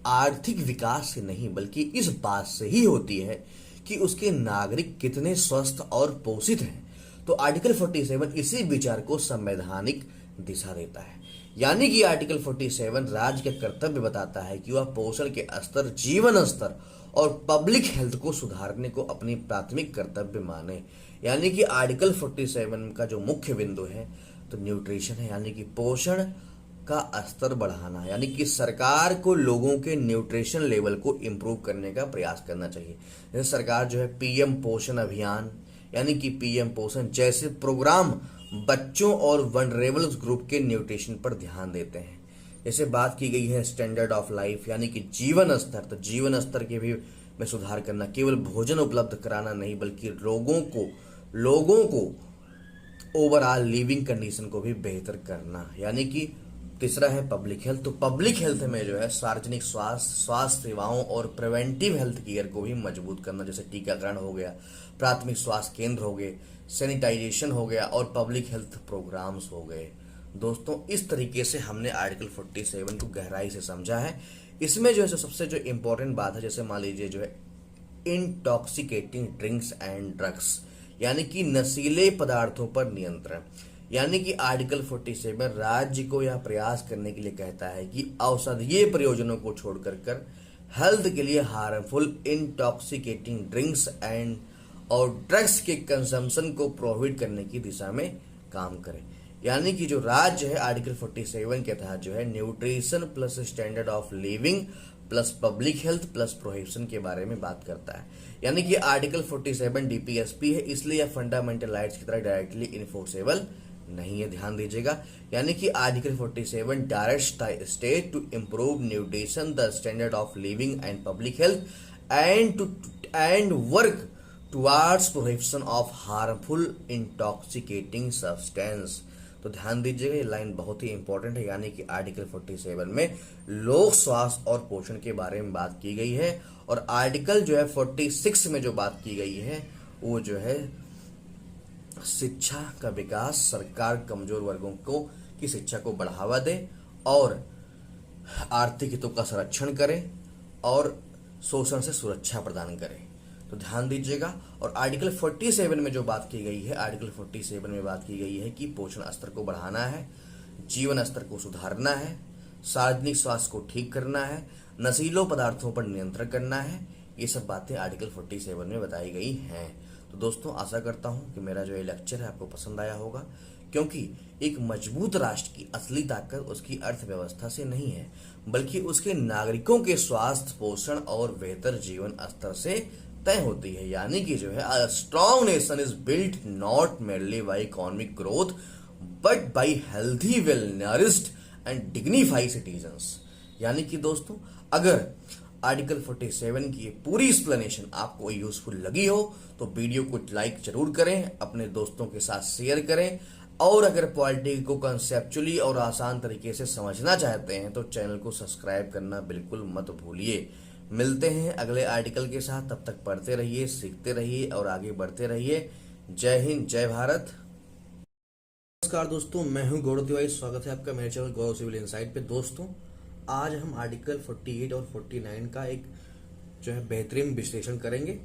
A: आर्थिक विकास से नहीं बल्कि इस बात से ही होती है कि उसके नागरिक कितने स्वस्थ और पोषित हैं। तो आर्टिकल 47 इसी विचार को संवैधानिक दिशा देता है। यानी कि आर्टिकल 47 राज्य का कर्तव्य बताता है कि वह पोषण के स्तर, जीवन स्तर और पब्लिक हेल्थ को सुधारने को अपनी प्राथमिक कर्तव्य माने। यानी कि आर्टिकल 47 का जो मुख्य बिंदु है तो न्यूट्रिशन है, यानी कि पोषण का स्तर बढ़ाना। यानी कि सरकार को लोगों के न्यूट्रिशन लेवल को इम्प्रूव करने का प्रयास करना चाहिए। जैसे सरकार जो है PM पोषण अभियान, यानी कि PM पोषण जैसे प्रोग्राम बच्चों और वनरेबल ग्रुप के न्यूट्रिशन पर ध्यान देते हैं। जैसे बात की गई है स्टैंडर्ड ऑफ लाइफ, यानी कि जीवन स्तर, तो जीवन स्तर के भी में सुधार करना, केवल भोजन उपलब्ध कराना नहीं बल्कि लोगों को ओवरऑल लिविंग कंडीशन को भी बेहतर करना। यानी कि तीसरा है पब्लिक हेल्थ। तो पब्लिक हेल्थ में जो है सार्वजनिक स्वास्थ्य सेवाओं और प्रिवेंटिव हेल्थ केयर को भी मजबूत करना, जैसे टीकाकरण हो गया, प्राथमिक स्वास्थ्य केंद्र हो गए, सैनिटाइजेशन हो गया और पब्लिक हेल्थ प्रोग्राम्स हो गए। दोस्तों इस तरीके से हमने आर्टिकल 47 को गहराई से समझा है। इसमें जो है सबसे जो इम्पोर्टेंट बात है, जैसे मान लीजिए जो है इंटॉक्सिकेटिंग ड्रिंक्स एंड ड्रग्स, यानी कि नशीले पदार्थों पर नियंत्रण। यानी कि आर्टिकल 47 राज्य को यह प्रयास करने के लिए कहता है कि औषधीय प्रयोजनों को छोड़कर हेल्थ के लिए हार्मफुल इंटॉक्सिकेटिंग ड्रिंक्स एंड और ड्रग्स के कंजम्पशन को प्रोहिबिट करने की दिशा में काम करे। यानी कि जो राज्य है आर्टिकल 47 के तहत जो है nutrition plus standard of living plus public health plus prohibition के बारे में बात करता है। यानी कि आर्टिकल 47 डीपीएसपी है, इसलिए यह फंडामेंटल राइट्स की तरह डायरेक्टली इन्फोर्सेबल नहीं है, ध्यान दीजिएगा। यानी कि article 47 direct state to improve nutrition the standard of living and public health and work towards prohibition of harmful intoxicating substance. तो ध्यान दीजिएगा, ये लाइन बहुत ही इंपॉर्टेंट है। यानी कि आर्टिकल 47 में लोक स्वास्थ्य और पोषण के बारे में बात की गई है, और आर्टिकल जो है 46 में जो बात की गई है वो जो है शिक्षा का विकास, सरकार कमजोर वर्गों को की शिक्षा को बढ़ावा दे और आर्थिक हितों का संरक्षण करे और शोषण से सुरक्षा प्रदान करे। तो ध्यान दीजिएगा। और आर्टिकल 47 में जो बात की गई है, आर्टिकल 47 में बात की गई है कि पोषण स्तर को बढ़ाना है, जीवन स्तर को सुधारना है, सार्वजनिक स्वास्थ्य को ठीक करना है, नशीलों पदार्थों पर नियंत्रण करना है। ये सब बातें आर्टिकल 47 में बताई गई हैं। तो दोस्तों आशा करता हूं कि मेरा जो ये लेक्चर है आपको पसंद आया होगा, क्योंकि एक मजबूत राष्ट्र की असली ताकत उसकी अर्थव्यवस्था से नहीं है, बल्कि उसके नागरिकों के स्वास्थ्य, पोषण और बेहतर जीवन स्तर से तय होती है। यानी कि जो है a strong nation is built not merely by economic growth but by healthy, well nourished and dignified citizens. यानी कि दोस्तों अगर आर्टिकल 47 की पूरी एक्सप्लेनेशन आपको यूजफुल लगी हो तो वीडियो को लाइक जरूर करें, अपने दोस्तों के साथ शेयर करें, और अगर पॉलिटी को कंसेप्चुअली और आसान तरीके से समझना चाहते हैं तो चैनल को सब्सक्राइब करना बिल्कुल मत भूलिए। मिलते हैं अगले आर्टिकल के साथ, तब तक पढ़ते रहिए, सीखते रहिए और आगे बढ़ते रहिए। जय हिंद, जय भारत। नमस्कार दोस्तों, मैं हूं गौरव तिवारी, स्वागत है आपका मेरे चैनल गौरव सिविल इनसाइट पे। दोस्तों आज हम आर्टिकल 48 और 49 का एक जो है बेहतरीन विश्लेषण करेंगे।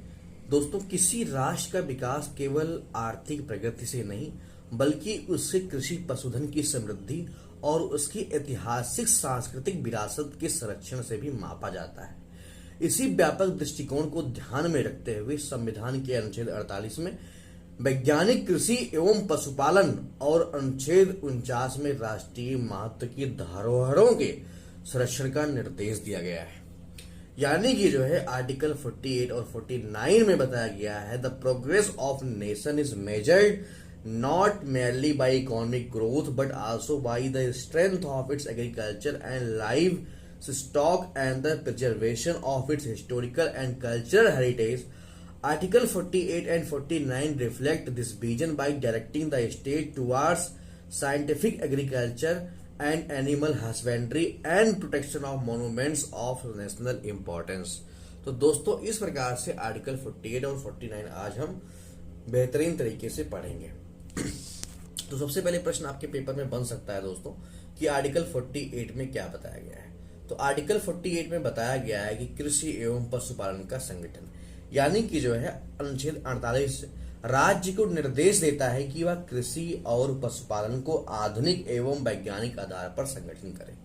A: दोस्तों किसी राष्ट्र का विकास केवल आर्थिक प्रगति से नहीं बल्कि उससे कृषि, पशुधन की समृद्धि और उसकी ऐतिहासिक सांस्कृतिक विरासत के संरक्षण से भी मापा जाता है। इसी व्यापक दृष्टिकोण को ध्यान में रखते हुए संविधान के अनुच्छेद 48 में वैज्ञानिक कृषि एवं पशुपालन और अनुच्छेद 49 में राष्ट्रीय महत्व की धरोहरों के संरक्षण का निर्देश दिया गया है। यानी कि जो है आर्टिकल 48 और 49 में बताया गया है, the progress of nation is measured not merely by economic growth but also by the strength of its agriculture and livestock and the preservation of its historical and cultural heritage. Article 48 and 49 reflect this vision by directing the state towards scientific agriculture and animal husbandry and protection of monuments of national importance. तो दोस्तों इस प्रकार से article 48 और 49 आज हम बेहतरीन तरीके से पढ़ेंगे। तो सबसे पहले प्रश्न आपके पेपर में बन सकता है दोस्तों कि आर्टिकल 48 में क्या बताया गया है। तो आर्टिकल 48 में बताया गया है कि कृषि एवं पशुपालन का संगठन, यानी कि जो है अनुच्छेद 48 राज्य को निर्देश देता है कि वह कृषि और पशुपालन को आधुनिक एवं वैज्ञानिक आधार पर संगठन करे।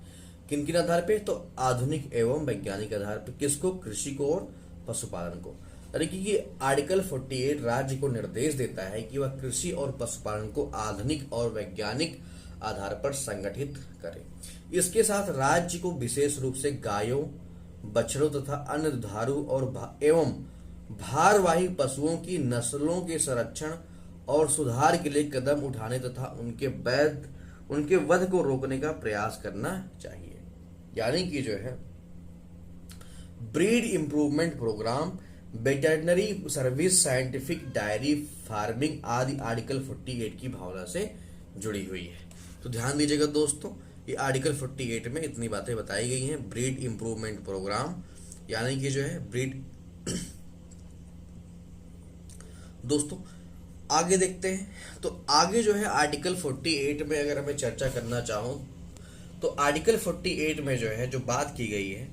A: किन किन आधार पे? तो आधुनिक एवं वैज्ञानिक आधार पर। किसको? कृषि को और पशुपालन को। यानी कि आर्टिकल 48 राज्य को निर्देश देता है कि वह कृषि और पशुपालन को आधुनिक और वैज्ञानिक आधार पर संगठित करे। इसके साथ राज्य को विशेष रूप से गायों, बछड़ों तथा अन्य दुधारू और एवं भारवाही पशुओं की नस्लों के संरक्षण और सुधार के लिए कदम उठाने तथा उनके वध को रोकने का प्रयास करना चाहिए। यानी कि जो है breed improvement program, veterinary service, scientific dairy farming आदि आर्टिकल 48 की भावना से जुड़ी हुई है। तो ध्यान दीजिएगा दोस्तों, ये आर्टिकल 48 में इतनी बातें बताई गई हैं। ब्रीड इंप्रूवमेंट प्रोग्राम यानी कि जो है ब्रीड दोस्तों आगे देखते हैं। तो आगे जो है आर्टिकल 48 में अगर मैं चर्चा करना चाहूं तो आर्टिकल 48 में जो है जो बात की गई है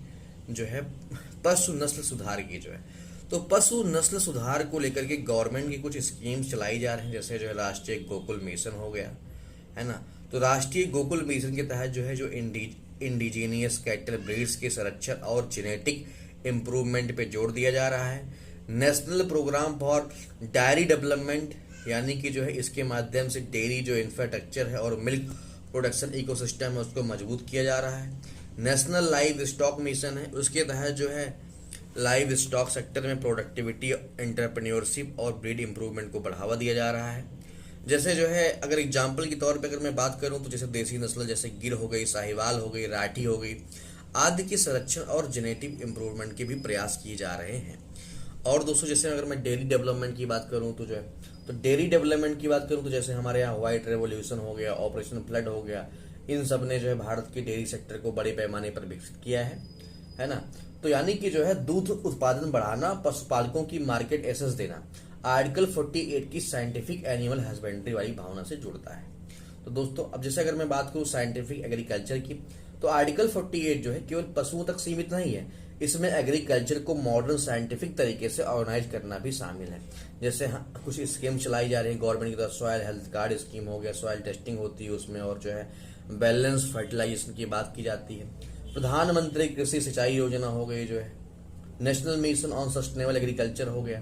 A: जो है पशु नस्ल सुधार की जो है, तो पशु नस्ल सुधार को लेकर के गवर्नमेंट की कुछ स्कीम्स चलाई जा रही हैं। जैसे जो है राष्ट्रीय गोकुल मिशन हो गया है ना। तो राष्ट्रीय गोकुल मिशन के तहत जो है जो इंडिजीनियस कैटल ब्रीड्स के संरक्षण और जेनेटिक इम्प्रूवमेंट पे जोर दिया जा रहा है। National program for dairy development, यानी कि जो है इसके माध्यम से डेयरी जो इंफ्रास्ट्रक्चर है और मिल्क प्रोडक्शन इकोसिस्टम है उसको मजबूत किया जा रहा है। नेशनल लाइव स्टॉक मिशन है, उसके तहत जो है लाइव स्टॉक सेक्टर में प्रोडक्टिविटी, एंटरप्रेन्योरशिप और ब्रीड इंप्रूवमेंट को बढ़ावा दिया जा रहा है। जैसे जो है अगर एग्जाम्पल के तौर पे अगर मैं बात करूं तो जैसे देसी नस्ल जैसे गिर हो गई, साहिवाल हो गई, राठी हो गई आदि के संरक्षण और जेनेटिक इंप्रूवमेंट के भी प्रयास किए जा रहे हैं। और दोस्तों जैसे अगर मैं डेयरी डेवलपमेंट की बात करूं तो जो है तो डेयरी डेवलपमेंट की बात करूं तो जैसे हमारे यहाँ व्हाइट रेवोल्यूशन हो गया, ऑपरेशन फ्लड हो गया, इन सब ने जो है भारत के डेयरी सेक्टर को बड़े पैमाने पर विकसित किया है ना। तो यानी कि जो है दूध उत्पादन बढ़ाना, पशुपालकों की मार्केट एक्सेस देना आर्टिकल 48 की साइंटिफिक एनिमल हस्बेंड्री वाली भावना से जुड़ता है। तो दोस्तों अब जैसे अगर मैं बात करूं साइंटिफिक एग्रीकल्चर की, तो आर्टिकल 48 जो है केवल पशुओं तक सीमित नहीं है, इसमें एग्रीकल्चर को मॉडर्न साइंटिफिक तरीके से ऑर्गेनाइज करना भी शामिल है। जैसे कुछ स्कीम चलाई जा रही है गवर्नमेंट की तरफ, सॉयल हेल्थ कार्ड स्कीम हो गया, सॉयल टेस्टिंग होती है उसमें, और जो है बैलेंस फर्टिलाइजेशन की बात की जाती है। प्रधानमंत्री कृषि सिंचाई योजना हो गई, जो है national mission on sustainable agriculture हो गया,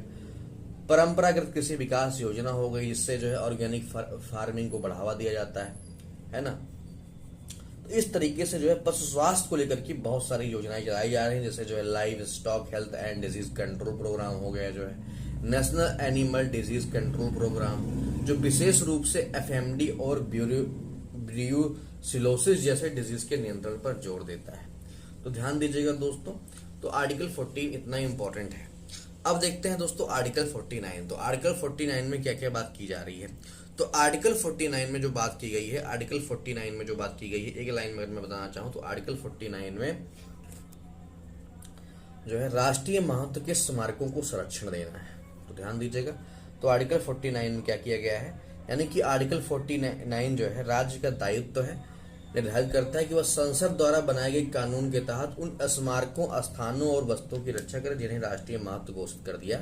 A: परंपरागत कृषि विकास योजना हो गई, इससे जो है ऑर्गेनिक फार्मिंग को बढ़ावा दिया जाता है ना। तो इस तरीके से जो है पशु स्वास्थ्य को लेकर की बहुत सारी योजनाएं चलाई जा रही हैं, जैसे जो है live stock health and disease control program हो गया, जो है national animal disease control program, जो विशेष रूप से एफएमडी और ब्रूसिलोसिस जैसे डिजीज के नियंत्रण पर जोर देता है। तो ध्यान दीजिएगा दोस्तों, तो आर्टिकल 14 इतना इंपॉर्टेंट है। अब देखते हैं दोस्तों आर्टिकल 49। तो आर्टिकल 49 में क्या क्या बात की जा रही है। तो आर्टिकल 49 में जो बात की गई है, आर्टिकल 49 में जो बात की गई है, एक लाइन में अगर मैं बताना चाहूं तो आर्टिकल 49 में जो है राष्ट्रीय महत्व के स्मारकों को संरक्षण देना है। तो ध्यान दीजिएगा, तो आर्टिकल 49 में क्या किया गया है, यानी कि आर्टिकल 49 जो है राज्य का दायित्व है, निर्धारित करता है कि वह संसद द्वारा बनाए गए कानून के तहत उन स्मारकों, स्थानों और वस्तुओं की रक्षा करे जिन्हें राष्ट्रीय महत्व घोषित कर दिया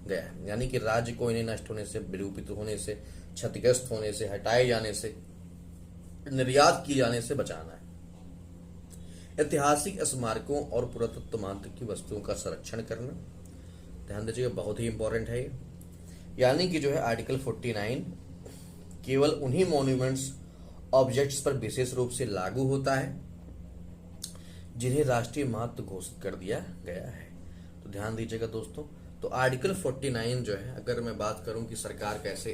A: गया है। यानी कि राज्य को इन्हें नष्ट होने से, विरूपित होने से, क्षतिग्रस्त होने से, हटाए जाने से, निर्यात किए जाने से बचाना है। ऐतिहासिक स्मारकों और पुरातत्व महत्व की वस्तुओं का संरक्षण करना, ध्यान दीजिएगा, बहुत ही इंपॉर्टेंट है ये। यानी कि जो है आर्टिकल 49 केवल उन्हीं मॉन्यूमेंट्स, ऑब्जेक्ट्स पर विशेष रूप से लागू होता है जिन्हें राष्ट्रीय महत्व घोषित कर दिया गया है। तो ध्यान दीजिएगा दोस्तों, तो आर्टिकल 49 जो है अगर मैं बात करूं कि सरकार कैसे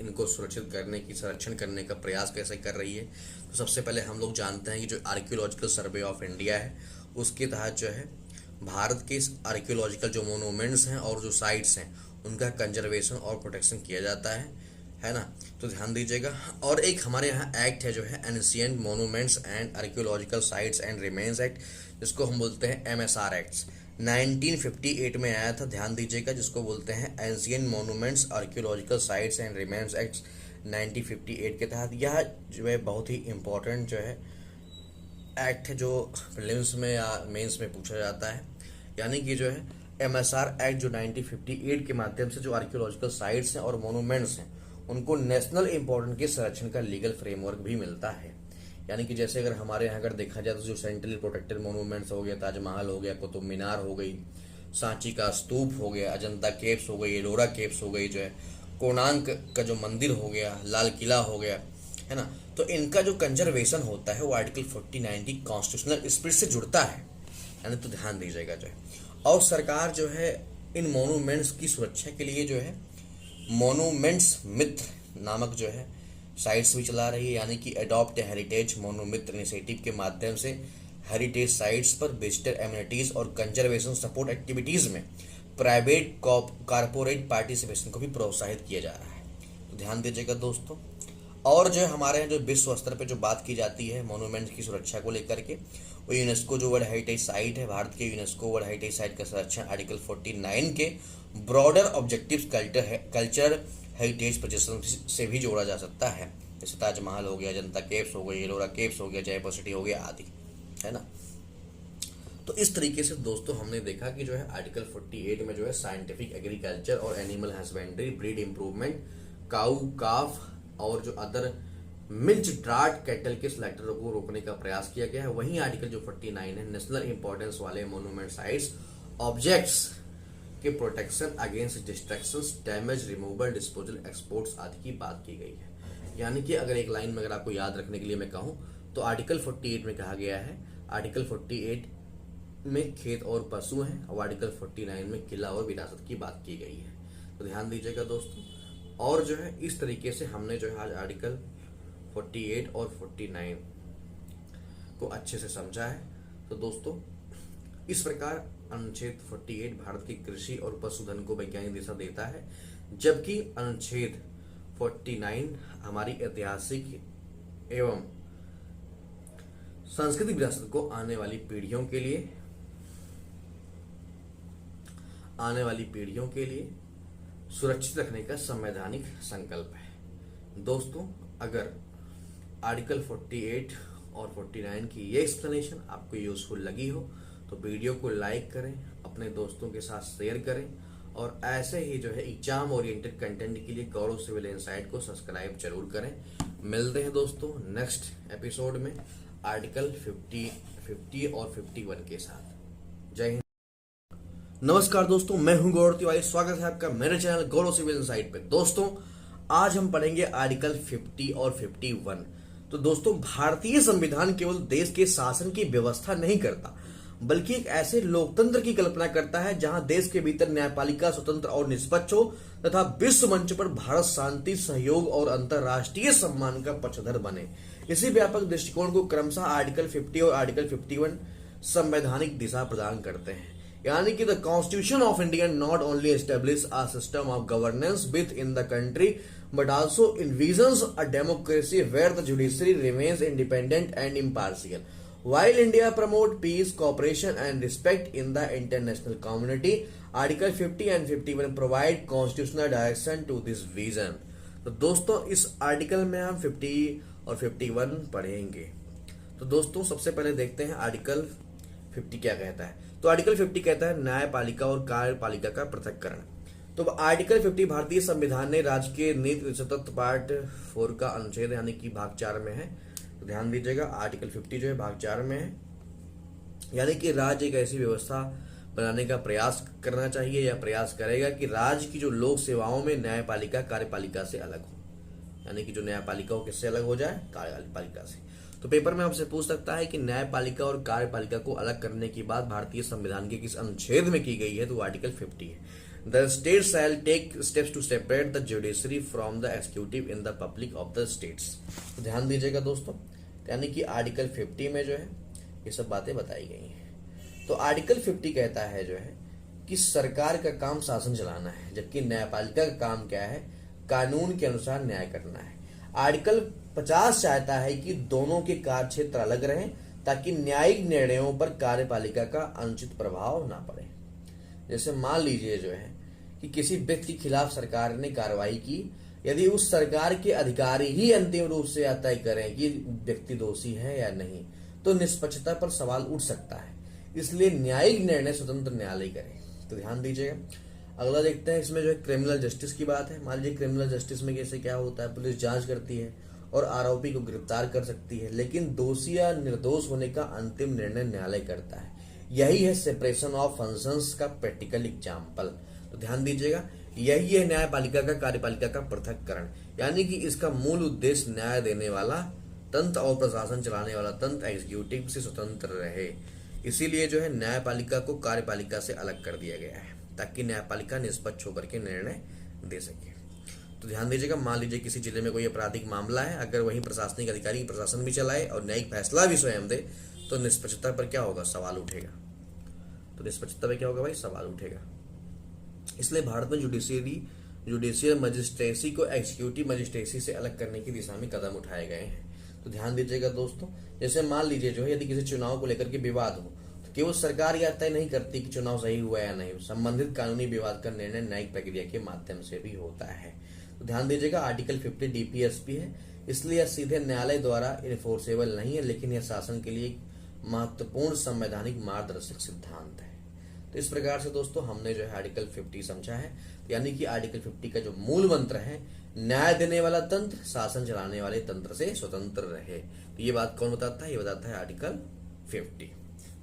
A: इनको सुरक्षित करने की, संरक्षण करने का प्रयास कैसे कर रही है, तो सबसे पहले हम लोग जानते हैं कि जो आर्कियोलॉजिकल सर्वे ऑफ इंडिया है उसके तहत जो है भारत के आर्कियोलॉजिकल जो मोनूमेंट्स हैं और जो साइट्स हैं उनका कंजर्वेशन और प्रोटेक्शन किया जाता है ना। तो ध्यान दीजिएगा। और एक हमारे यहाँ एक्ट है जो है ancient monuments and archaeological sites and remains act, जिसको हम बोलते हैं एमएसआर एक्ट्स, 1958 में आया था, ध्यान दीजिएगा, जिसको बोलते हैं ancient monuments archaeological sites and remains act 1958 के तहत। यह जो है बहुत ही इम्पोर्टेंट जो है एक्ट है, जो प्रीलिम्स में या मेंस में पूछा जाता है। यानी कि जो है एमएसआर एक्ट जो 1958 के माध्यम से जो आर्कियोलॉजिकल साइट्स हैं और मोनूमेंट्स हैं उनको नेशनल इंपॉर्टेंस के संरक्षण का लीगल फ्रेमवर्क भी मिलता है। यानी कि जैसे अगर हमारे यहाँ अगर देखा जाए तो जो सेंट्रली प्रोटेक्टेड मोनूमेंट्स हो गया, ताजमहल हो गया, कुतुब मीनार हो गई, सांची का स्तूप हो गया, अजंता केव्स हो गई, एलोरा केव्स हो गई, जो है कोणार्क का जो मंदिर हो गया, लाल किला हो गया, है ना। तो इनका जो कंजर्वेशन होता है वो आर्टिकल 49 की कॉन्स्टिट्यूशनल स्पिरिट से जुड़ता है, यानी तो ध्यान दीजिएगा जो है। और सरकार जो है इन मोनूमेंट्स की सुरक्षा के लिए जो है मोनूमेंट्स मित्र नामक जो है साइट्स भी चला रही है, यानी कि अडॉप्ट हेरिटेज मोनूमित्र इनिशिएटिव के माध्यम से हेरिटेज साइट्स पर विजिटर एमिनिटीज और कंजर्वेशन सपोर्ट एक्टिविटीज में प्राइवेट कॉर्पोरेट पार्टिसिपेशन को भी प्रोत्साहित किया जा रहा है। तो ध्यान दीजिएगा दोस्तों। और जो हमारे यहाँ जो विश्व स्तर पे जो बात की जाती है मोनूमेंट्स की सुरक्षा को लेकर के, वो यूनेस्को जो वर्ल्ड हेरिटेज साइट है, भारत के यूनेस्को वर्ल्ड हेरिटेज साइट का संरक्षण आर्टिकल 49 के broader objectives culture heritage position से भी जोड़ा जा सकता है, जैसे ताजमहल हो गया, अजंता केव्स हो गई, एलोरा केव्स हो गया, जयपुर सिटी हो गया आदि, है ना। तो इस तरीके से दोस्तों हमने देखा कि जो है आर्टिकल 48 में जो है साइंटिफिक एग्रीकल्चर और एनिमल हस्बेंड्री, ब्रीड इंप्रूवमेंट, काऊ काफ और जो अदर मिल्च ड्राट कैटल के स्लैक्टर को रोकने का प्रयास किया गया है। वहीं आर्टिकल जो 49 है नेशनल इंपॉर्टेंस वाले मोनूमेंट साइट्स ऑब्जेक्ट्स के protection against destructions, damage, removal, disposal, exports आदि की बात की गई है। यानी कि अगर एक लाइन में अगर आपको याद रखने के लिए मैं कहूं तो आर्टिकल 48 में कहा गया है, आर्टिकल 48 में खेत और पशु हैं और आर्टिकल 49 में किला और विरासत की बात की गई है। तो ध्यान दीजिएगा दोस्तों। और जो है इस तरीके से हमने जो है आज आर्टिकल 48 और 49 को अच्छे से समझा है। तो दोस्तों इस प्रकार अनुच्छेद 48 भारत की कृषि और पशुधन को वैज्ञानिक दिशा देता है, जबकि अनुच्छेद 49 हमारी ऐतिहासिक एवं सांस्कृतिक विरासत को आने वाली पीढ़ियों के लिए सुरक्षित रखने का संवैधानिक संकल्प है। दोस्तों अगर आर्टिकल 48 और 49 की ये एक्सप्लेनेशन आपको यूजफुल लगी हो तो वीडियो को लाइक करें, अपने दोस्तों के साथ शेयर करें और ऐसे ही जो है एग्जाम ओरिएंटेड कंटेंट के लिए गौरव सिविल इनसाइट को सब्सक्राइब जरूर करें। मिलते हैं दोस्तों नेक्स्ट एपिसोड में आर्टिकल 50 और 51 के साथ। जय हिंद। नमस्कार दोस्तों, मैं हूं गौरव तिवारी। स्वागत है आपका मेरे चैनल गौरव सिविल इनसाइट पे। दोस्तों आज हम पढ़ेंगे आर्टिकल 50 और 51। तो दोस्तों भारतीय संविधान केवल देश के शासन की व्यवस्था नहीं करता बल्कि एक ऐसे लोकतंत्र की कल्पना करता है जहां देश के भीतर न्यायपालिका स्वतंत्र और निष्पक्ष हो तथा विश्व मंच पर भारत शांति, सहयोग और अंतर्राष्ट्रीय सम्मान का पक्षधर बने। इसी व्यापक दृष्टिकोण को क्रमशः आर्टिकल 50 और आर्टिकल 51 संवैधानिक दिशा प्रदान करते हैं। यानी कि the constitution of India not only establish a system of governance with in the country but also envisions a democracy where the judiciary remains independent and impartial. While India promote peace, cooperation and respect in the international community, Article 50 and 51 provide constitutional direction to this vision. तो दोस्तों इस article में हम 50 और 51 पढ़ेंगे। तो दोस्तों सबसे पहले देखते हैं आर्टिकल 50 क्या कहता है। तो आर्टिकल 50 कहता है न्यायपालिका और कार्यपालिका का पृथक्करण। तो आर्टिकल 50 भारतीय संविधान ने राज्य के नीति तत्व पार्ट 4 का अनुच्छेद यानी कि भाग 4 में है। तो ध्यान दीजिएगा आर्टिकल 50 जो है भाग 4 में है, यानी कि राज्य एक ऐसी व्यवस्था बनाने का प्रयास करना चाहिए या प्रयास करेगा कि राज्य की जो लोक सेवाओं में न्यायपालिका कार्यपालिका से अलग हो, यानी कि जो न्यायपालिका हो किससे अलग हो जाए, कार्यपालिका से। तो पेपर में आपसे पूछ सकता है कि न्यायपालिका और कार्यपालिका को अलग करने की बात भारतीय संविधान के किस अनुच्छेद में की गई है। तो आर्टिकल 50 है। The state shall take steps to separate the judiciary from the executive in the public of the states. तो ध्यान दीजिएगा दोस्तों, यानी कि आर्टिकल 50 में जो है ये सब बातें बताई गई हैं। तो आर्टिकल 50 कहता है जो है कि सरकार का काम शासन चलाना है, जबकि न्यायपालिका का काम क्या है, कानून के अनुसार न्याय करना है। आर्टिकल 50 चाहता है कि दोनों के कार्य क्षेत्र अलग रहें ताकि न्यायिक निर्णयों पर कार्यपालिका का अनुचित प्रभाव ना पड़े। जैसे मान लीजिए जो है कि किसी व्यक्ति के खिलाफ सरकार ने कार्रवाई की, यदि उस सरकार के अधिकारी ही अंतिम रूप से तय करें कि व्यक्ति दोषी है या नहीं, तो निष्पक्षता पर सवाल उठ सकता है। इसलिए न्यायिक निर्णय स्वतंत्र न्यायालय करे। तो ध्यान दीजिएगा। अगला देखते हैं, इसमें जो है क्रिमिनल जस्टिस की बात है। मान लीजिए क्रिमिनल जस्टिस में कैसे क्या होता है, पुलिस जांच करती है और आरोपी को गिरफ्तार कर सकती है, लेकिन दोषी या निर्दोष होने का अंतिम निर्णय न्यायालय करता है। यही है सेपरेशन ऑफ फंक्शंस का प्रैक्टिकल एग्जाम्पल। तो ध्यान दीजिएगा, यही है न्यायपालिका का कार्यपालिका का पृथक्करण, यानी कि इसका मूल उद्देश्य न्याय देने वाला तंत्र और प्रशासन चलाने वाला तंत्र एग्जीक्यूटिव से स्वतंत्र रहे। इसीलिए जो है न्यायपालिका को कार्यपालिका से अलग कर दिया गया है ताकि न्यायपालिका निष्पक्ष होकर के निर्णय दे सके। तो ध्यान दीजिएगा, मान लीजिए किसी जिले में कोई आपराधिक मामला है, अगर वही प्रशासनिक अधिकारी प्रशासन भी चलाए और न्यायिक फैसला भी स्वयं दे तो निष्पक्षता पर क्या होगा, सवाल उठेगा। तो निष्पक्षता पर क्या होगा भाई, सवाल उठेगा। इसलिए भारत में जुडिशियल मजिस्ट्रेसी को एग्जीक्यूटिव मजिस्ट्रेसी से अलग करने की दिशा में कदम उठाए गए हैं। तो ध्यान दीजिएगा दोस्तों, जैसे मान लीजिए जो है यदि किसी चुनाव को लेकर के विवाद हो तो केवल सरकार यह तय नहीं करती कि चुनाव सही हुआ या नहीं, संबंधित कानूनी विवाद का निर्णय न्यायिक प्रक्रिया के माध्यम से भी होता है। तो ध्यान दीजिएगा आर्टिकल 50 डीपीएसपी है, इसलिए यह सीधे न्यायालय द्वारा इन्फोर्सेबल नहीं है, लेकिन यह शासन के लिए महत्वपूर्ण संवैधानिक मार्गदर्शक सिद्धांत है। तो इस प्रकार से दोस्तों हमने जो है आर्टिकल 50 समझा है, यानी कि आर्टिकल 50 का जो मूल मंत्र है, न्याय देने वाला तंत्र शासन चलाने वाले तंत्र से स्वतंत्र रहे। तो ये बात कौन बताता है, ये बताता है आर्टिकल 50।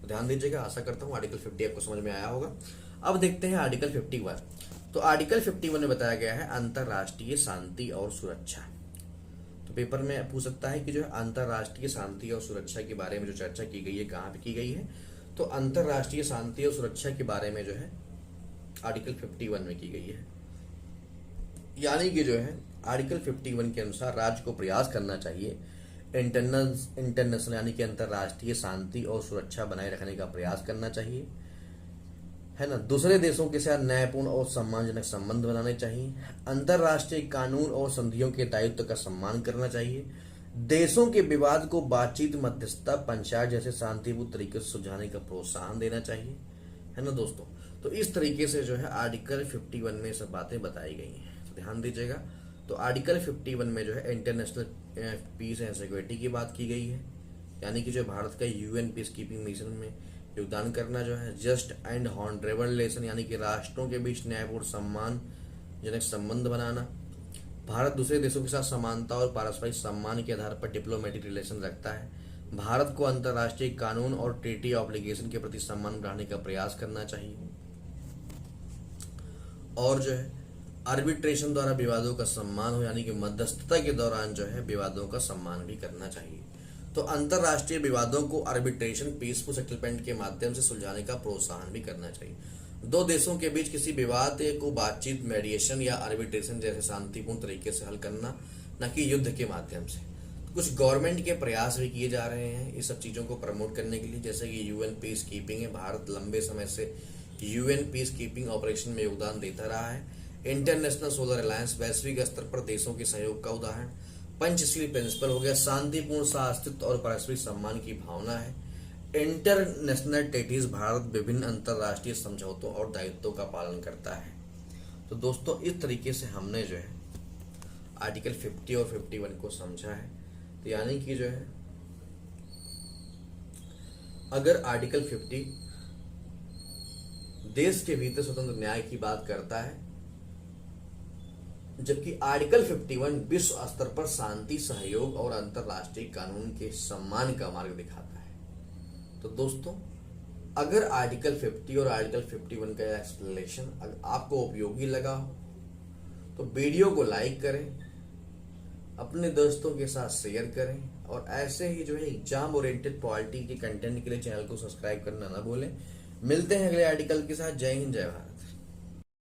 A: तो ध्यान दीजिएगा, आशा करता हूँ आर्टिकल 50 आपको समझ में आया होगा। अब देखते हैं आर्टिकल 51। तो आर्टिकल 51 में बताया गया है अंतरराष्ट्रीय शांति और सुरक्षा। तो पेपर में पूछ सकता है कि जो है अंतरराष्ट्रीय शांति और सुरक्षा के बारे में जो चर्चा की गई है कहाँ पे की गई है, तो अंतरराष्ट्रीय शांति और सुरक्षा के बारे में जो है आर्टिकल 51 में की गई है। यानी कि जो है आर्टिकल 51 के अनुसार राज्य को प्रयास करना चाहिए इंटरनेशनल यानी कि अंतरराष्ट्रीय शांति और सुरक्षा बनाए रखने का प्रयास करना चाहिए, है ना। दूसरे देशों के साथ न्यायपूर्ण और सम्मानजनक संबंध बनाने चाहिए। अंतरराष्ट्रीय कानून और संधियों के दायित्व का सम्मान करना चाहिए। देशों के विवाद को बातचीत, मध्यस्थता, पंचायत जैसे शांतिपूर्ण तरीके से सुलझाने का प्रोत्साहन देना चाहिए, है ना दोस्तों। तो इस तरीके से जो है आर्टिकल 51 में सब बातें बताई गई हैं, तो ध्यान दीजिएगा। तो आर्टिकल 51 में जो है इंटरनेशनल पीस एंड सिक्योरिटी की बात की गई है, यानी कि जो भारत का यूएन पीस कीपिंग मिशन में योगदान करना जो है। जस्ट एंड हॉनरेबल रिलेशन यानी कि राष्ट्रों के बीच न्यायपूर्ण सम्मानजनक संबंध बनाना। भारत दूसरे देशों के साथ समानता और पारस्परिक सम्मान के आधार पर डिप्लोमेटिक रिलेशन रखता है। भारत को अंतर्राष्ट्रीय कानून और ट्रीटी ऑब्लिगेशन के प्रति सम्मान बढ़ाने का प्रयास करना चाहिए। और जो है आर्बिट्रेशन द्वारा विवादों का सम्मान हो, यानी कि मध्यस्थता के दौरान जो है विवादों का सम्मान भी करना चाहिए। तो अंतरराष्ट्रीय विवादों को आर्बिट्रेशन पीसफुल सेटलमेंट के माध्यम से सुलझाने का प्रोत्साहन भी करना चाहिए। दो देशों के बीच किसी विवाद को बातचीत, मेडिएशन या आर्बिट्रेशन जैसे शांतिपूर्ण तरीके से हल करना, न कि युद्ध के माध्यम से। कुछ गवर्नमेंट के प्रयास भी किए जा रहे हैं इस सब चीजों को प्रमोट करने के लिए, जैसे कि यूएन पीस कीपिंग है। भारत लंबे समय से यूएन पीस कीपिंग ऑपरेशन में योगदान देता रहा है। इंटरनेशनल सोलर अलायंस वैश्विक स्तर पर देशों के सहयोग का उदाहरण। पंचशील प्रिंसिपल हो गया, शांतिपूर्ण सह-अस्तित्व और पारस्परिक सम्मान की भावना है। इंटरनेशनल ट्रीटीज, भारत विभिन्न अंतरराष्ट्रीय समझौतों और दायित्वों का पालन करता है। तो दोस्तों इस तरीके से हमने जो है आर्टिकल 50 और 51 को समझा है। तो यानी कि जो है अगर आर्टिकल 50 देश के भीतर स्वतंत्र न्याय की बात करता है, जबकि आर्टिकल 51 विश्व स्तर पर शांति, सहयोग और अंतरराष्ट्रीय कानून के सम्मान का मार्ग दिखाता है। तो दोस्तों अगर आर्टिकल 50 और आर्टिकल 51 का एक्सप्लेनेशन अगर आपको उपयोगी लगा हो तो वीडियो को लाइक करें, अपने दोस्तों के साथ शेयर करें, और ऐसे ही जो है एग्जाम ओरिएंटेड पॉलिटी के कंटेंट के लिए चैनल को सब्सक्राइब करना ना भूलें। मिलते हैं अगले आर्टिकल के साथ। जय हिंद, जय भारत।